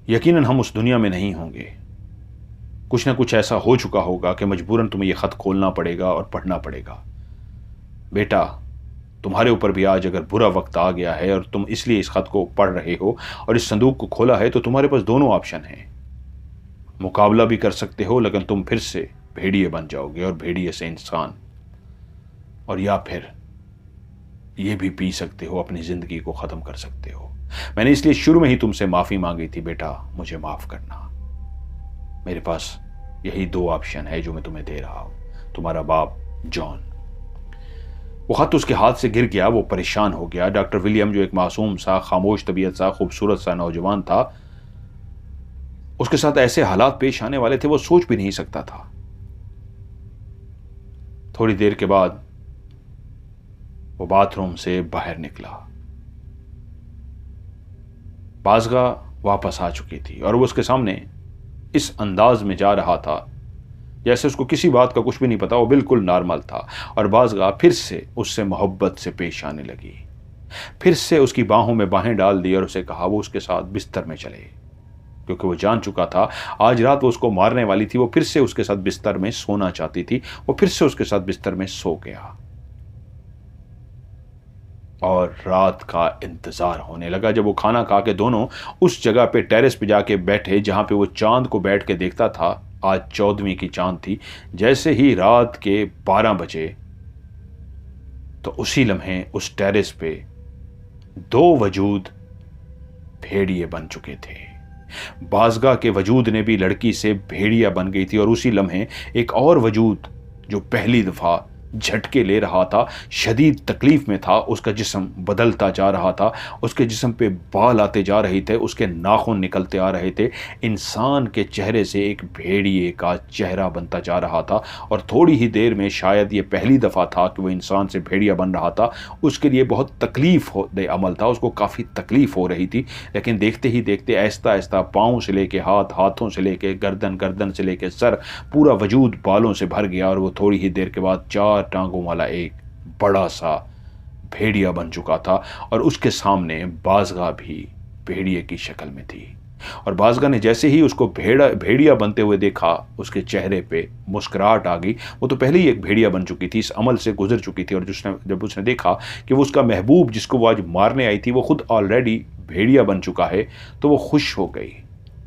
यकीनन हम उस दुनिया में नहीं होंगे। कुछ ना कुछ ऐसा हो चुका होगा कि मजबूरन तुम्हें यह खत खोलना पड़ेगा और पढ़ना पड़ेगा। बेटा, तुम्हारे ऊपर भी आज अगर बुरा वक्त आ गया है और तुम इसलिए इस खत को पढ़ रहे हो और इस संदूक को खोला है, तो तुम्हारे पास दोनों ऑप्शन हैं। मुकाबला भी कर सकते हो, लेकिन तुम फिर से भेड़िए बन जाओगे और भेड़िए से इंसान, और या फिर ये भी पी सकते हो, अपनी जिंदगी को खत्म कर सकते हो। मैंने इसलिए शुरू में ही तुमसे माफी मांगी थी, बेटा मुझे माफ करना। मेरे पास यही दो ऑप्शन है जो मैं तुम्हें दे रहा हूं। तुम्हारा बाप जॉन। वो खत उसके हाथ से गिर गया, वो परेशान हो गया। डॉक्टर विलियम, जो एक मासूम सा, खामोश तबीयत सा, खूबसूरत सा नौजवान था, उसके साथ ऐसे हालात पेश आने वाले थे वो सोच भी नहीं सकता था। थोड़ी देर के बाद वो बाथरूम से बाहर निकला। बाज़गा वापस आ चुकी थी और वो उसके सामने इस अंदाज में जा रहा था जैसे उसको किसी बात का कुछ भी नहीं पता। वो बिल्कुल नॉर्मल था और बाज़गा फिर से उससे मोहब्बत से पेश आने लगी। फिर से उसकी बाहों में बाहें डाल दी और उसे कहा वो उसके साथ बिस्तर में चले, क्योंकि वो जान चुका था आज रात वो उसको मारने वाली थी। वो फिर से उसके साथ बिस्तर में सोना चाहती थी। वो फिर से उसके साथ बिस्तर में सो गया और रात का इंतजार होने लगा। जब वो खाना खा के दोनों उस जगह पे टेरेस पे जाके बैठे जहां पे वो चांद को बैठ के देखता था, आज 14वीं की चांद थी। जैसे ही रात के 12 बजे तो उसी लम्हे उस टेरेस पे दो वजूद भेड़िए बन चुके थे। बाज़गा के वजूद ने भी लड़की से भेड़िया बन गई थी और उसी लम्हे एक और वजूद जो पहली दफा झटके ले रहा था, शदीद तकलीफ में था, उसका जिस्म बदलता जा रहा था, उसके जिस्म पे बाल आते जा रहे थे, उसके नाखून निकलते आ रहे थे। इंसान के चेहरे से एक भेड़िए का चेहरा बनता जा रहा था और थोड़ी ही देर में, शायद ये पहली दफ़ा था कि वो इंसान से भेड़िया बन रहा था, उसके लिए बहुत तकलीफ दे अमल था, उसको काफ़ी तकलीफ हो रही थी। लेकिन देखते ही देखते आहिस्ता आहिस्ता पाँव से लेके हाथ, हाथों से लेके गर्दन, गर्दन से लेके सर, पूरा वजूद बालों से भर गया और वो थोड़ी ही देर के बाद 4 टांगों वाला एक बड़ा सा भेड़िया बन चुका था। और उसके सामने बाज़गाह भी भेड़िए की शक्ल में थी। और बाज़गाह ने जैसे ही उसको भेड़िया बनते हुए देखा, उसके चेहरे पे मुस्कुराहट आ गई। वो तो पहले ही एक भेड़िया बन चुकी थी, इस अमल से गुजर चुकी थी। और जब उसने देखा कि वो उसका महबूब जिसको वो आज मारने आई थी वो खुद ऑलरेडी भेड़िया बन चुका है, तो वो खुश हो गई,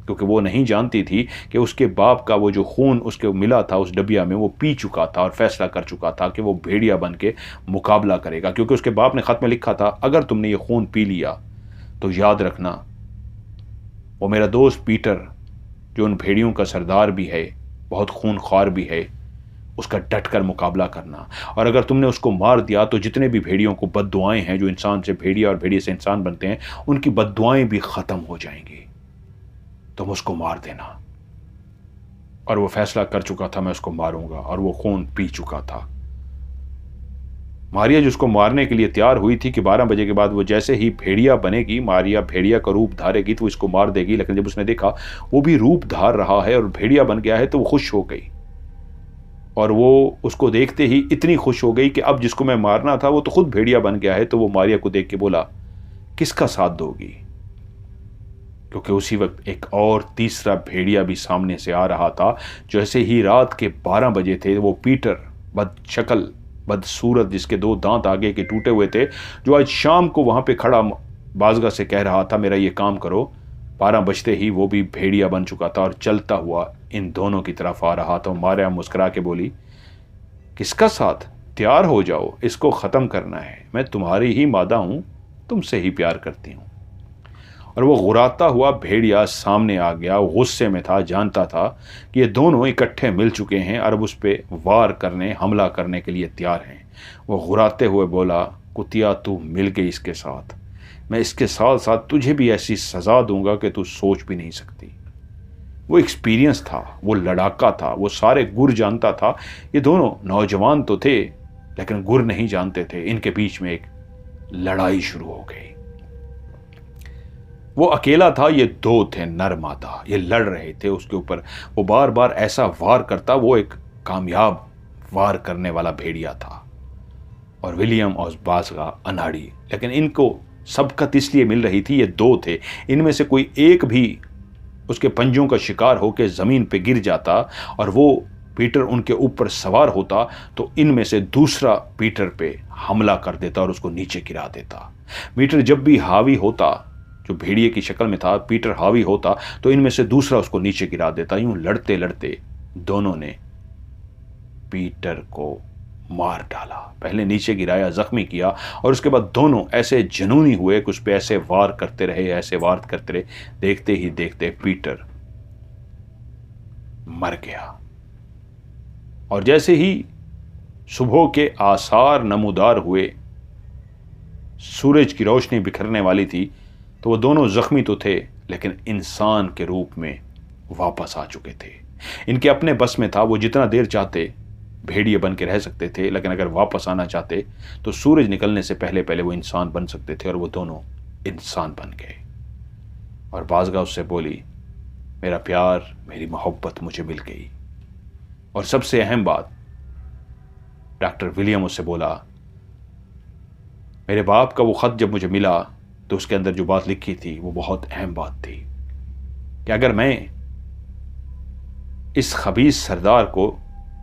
क्योंकि वो नहीं जानती थी कि उसके बाप का वो जो खून उसके मिला था उस डबिया में, वो पी चुका था और फैसला कर चुका था कि वो भेड़िया बन के मुकाबला करेगा। क्योंकि उसके बाप ने ख़त में लिखा था, अगर तुमने ये खून पी लिया तो याद रखना वो मेरा दोस्त पीटर, जो उन भेड़ियों का सरदार भी है, बहुत खूनख्वार भी है, उसका डट कर मुकाबला करना। और अगर तुमने उसको मार दिया तो जितने भी भेड़ियों को बद्दुआएं हैं, जो इंसान से भेड़िया और भेड़िए से इंसान बनते हैं, उनकी बद्दुआएं भी ख़त्म हो जाएंगी। तुम उसको मार देना। और वो फैसला कर चुका था, मैं उसको मारूंगा, और वो खून पी चुका था। मारिया जिसको मारने के लिए तैयार हुई थी कि 12 बजे के बाद वो जैसे ही भेड़िया बनेगी, मारिया भेड़िया का रूप धारेगी तो वो इसको मार देगी। लेकिन जब उसने देखा वो भी रूप धार रहा है और भेड़िया बन गया है, तो वो खुश हो गई। और वो उसको देखते ही इतनी खुश हो गई कि अब जिसको मैं मारना था वो तो खुद भेड़िया बन गया है। तो वो मारिया को देख के बोला, किसका साथ दोगी? क्योंकि उसी वक्त एक और तीसरा भेड़िया भी सामने से आ रहा था। जैसे ही रात के 12 बजे थे, वो पीटर, बदशक्ल, बदसूरत, जिसके 2 दांत आगे के टूटे हुए थे, जो आज शाम को वहां पे खड़ा बाज़गाह से कह रहा था मेरा ये काम करो, 12 बजते ही वो भी भेड़िया बन चुका था और चलता हुआ इन दोनों की तरफ आ रहा था। मारिया मुस्कुरा के बोली, किसका साथ? तैयार हो जाओ, इसको ख़त्म करना है। मैं तुम्हारी ही मादा हूं, तुमसे ही प्यार करती हूं। और वो गुराता हुआ भेड़िया सामने आ गया। वो गुस्से में था, जानता था कि ये दोनों इकट्ठे मिल चुके हैं और अब उस पर वार करने, हमला करने के लिए तैयार हैं। वो गुराते हुए बोला, कुतिया तू मिल गई इसके साथ, मैं इसके साथ साथ तुझे भी ऐसी सज़ा दूंगा कि तू सोच भी नहीं सकती। वो एक्सपीरियंस था, वो लड़ाका था, वो सारे गुर जानता था। ये दोनों नौजवान तो थे लेकिन गुर नहीं जानते थे। इनके बीच में एक लड़ाई शुरू हो गई। वो अकेला था, ये 2 थे, नर मादा, ये लड़ रहे थे उसके ऊपर। वो बार बार ऐसा वार करता, वो एक कामयाब वार करने वाला भेड़िया था। और विलियम और बाज़गाह अनाड़ी। लेकिन इनको सबकत इसलिए मिल रही थी, ये 2 थे, इनमें से कोई एक भी उसके पंजों का शिकार होकर ज़मीन पे गिर जाता और वो पीटर उनके ऊपर सवार होता, तो इनमें से दूसरा पीटर पे हमला कर देता और उसको नीचे गिरा देता। पीटर जब भी हावी होता, जो भेड़िए की शक्ल में था, पीटर हावी होता तो इनमें से दूसरा उसको नीचे गिरा देता। यूं लड़ते लड़ते दोनों ने पीटर को मार डाला। पहले नीचे गिराया, जख्मी किया, और उसके बाद दोनों ऐसे जुनूनी हुए कि उस पर ऐसे वार करते रहे, ऐसे वार करते रहे। देखते ही देखते पीटर मर गया। और जैसे ही सुबह के आसार नमूदार हुए, सूरज की रोशनी बिखरने वाली थी, तो वो दोनों जख्मी तो थे लेकिन इंसान के रूप में वापस आ चुके थे। इनके अपने बस में था, वो जितना देर चाहते भेड़िए बन के रह सकते थे, लेकिन अगर वापस आना चाहते तो सूरज निकलने से पहले पहले वो इंसान बन सकते थे। और वो दोनों इंसान बन गए। और बाज़गाह उससे बोली, मेरा प्यार, मेरी मोहब्बत मुझे मिल गई। और सबसे अहम बात, डॉक्टर विलियम उससे बोला, मेरे बाप का वो ख़त जब मुझे मिला तो उसके अंदर जो बात लिखी थी वो बहुत अहम बात थी कि अगर मैं इस खबीस सरदार को,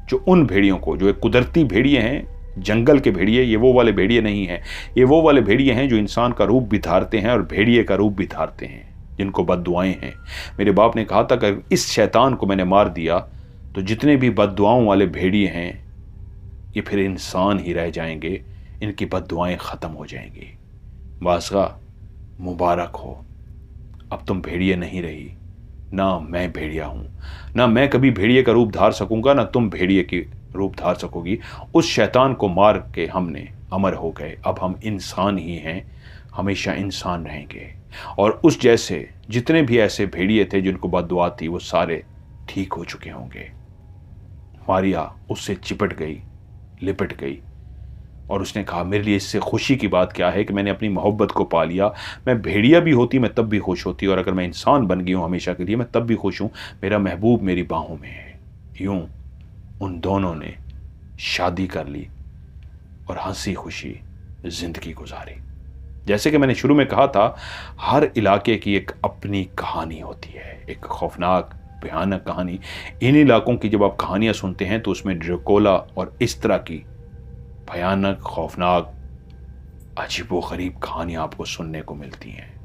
जो उन भेड़ियों को, जो एक कुदरती भेड़िए हैं, जंगल के भेड़िए, ये वो वाले भेड़िए नहीं हैं, ये वो वाले भेड़िए हैं जो इंसान का रूप भी धारते हैं और भेड़िए का रूप भी धारते हैं, जिनको बद्दुआएं हैं। मेरे बाप ने कहा था कि इस शैतान को मैंने मार दिया तो जितने भी बद्दुआओं वाले भेड़िए हैं ये फिर इंसान ही रह जाएंगे, इनकी बद्दुआएं ख़त्म हो जाएंगी। बाज़गाह, मुबारक हो, अब तुम भेड़िए नहीं रही, ना मैं भेड़िया हूं, ना मैं कभी भेड़िए का रूप धार सकूंगा, ना तुम भेड़िए की रूप धार सकोगी, उस शैतान को मार के हमने अमर हो गए। अब हम इंसान ही हैं, हमेशा इंसान रहेंगे। और उस जैसे जितने भी ऐसे भेड़िए थे जिनको बददुआ थी, वो सारे ठीक हो चुके होंगे। मारिया उससे चिपट गई, लिपट गई और उसने कहा, मेरे लिए इससे खुशी की बात क्या है कि मैंने अपनी मोहब्बत को पा लिया। मैं भेड़िया भी होती मैं तब भी खुश होती, और अगर मैं इंसान बन गई हूँ हमेशा के लिए मैं तब भी खुश हूँ। मेरा महबूब मेरी बाहों में है। यूं उन दोनों ने शादी कर ली और हंसी खुशी जिंदगी गुजारी। जैसे कि मैंने शुरू में कहा था, हर इलाके की एक अपनी कहानी होती है, एक खौफनाक भयानक कहानी। इन इलाकों की जब आप कहानियां सुनते हैं तो उसमें ड्रैकुला और इस तरह की भयानक, खौफनाक, अजीबोगरीब कहानियां आपको सुनने को मिलती हैं।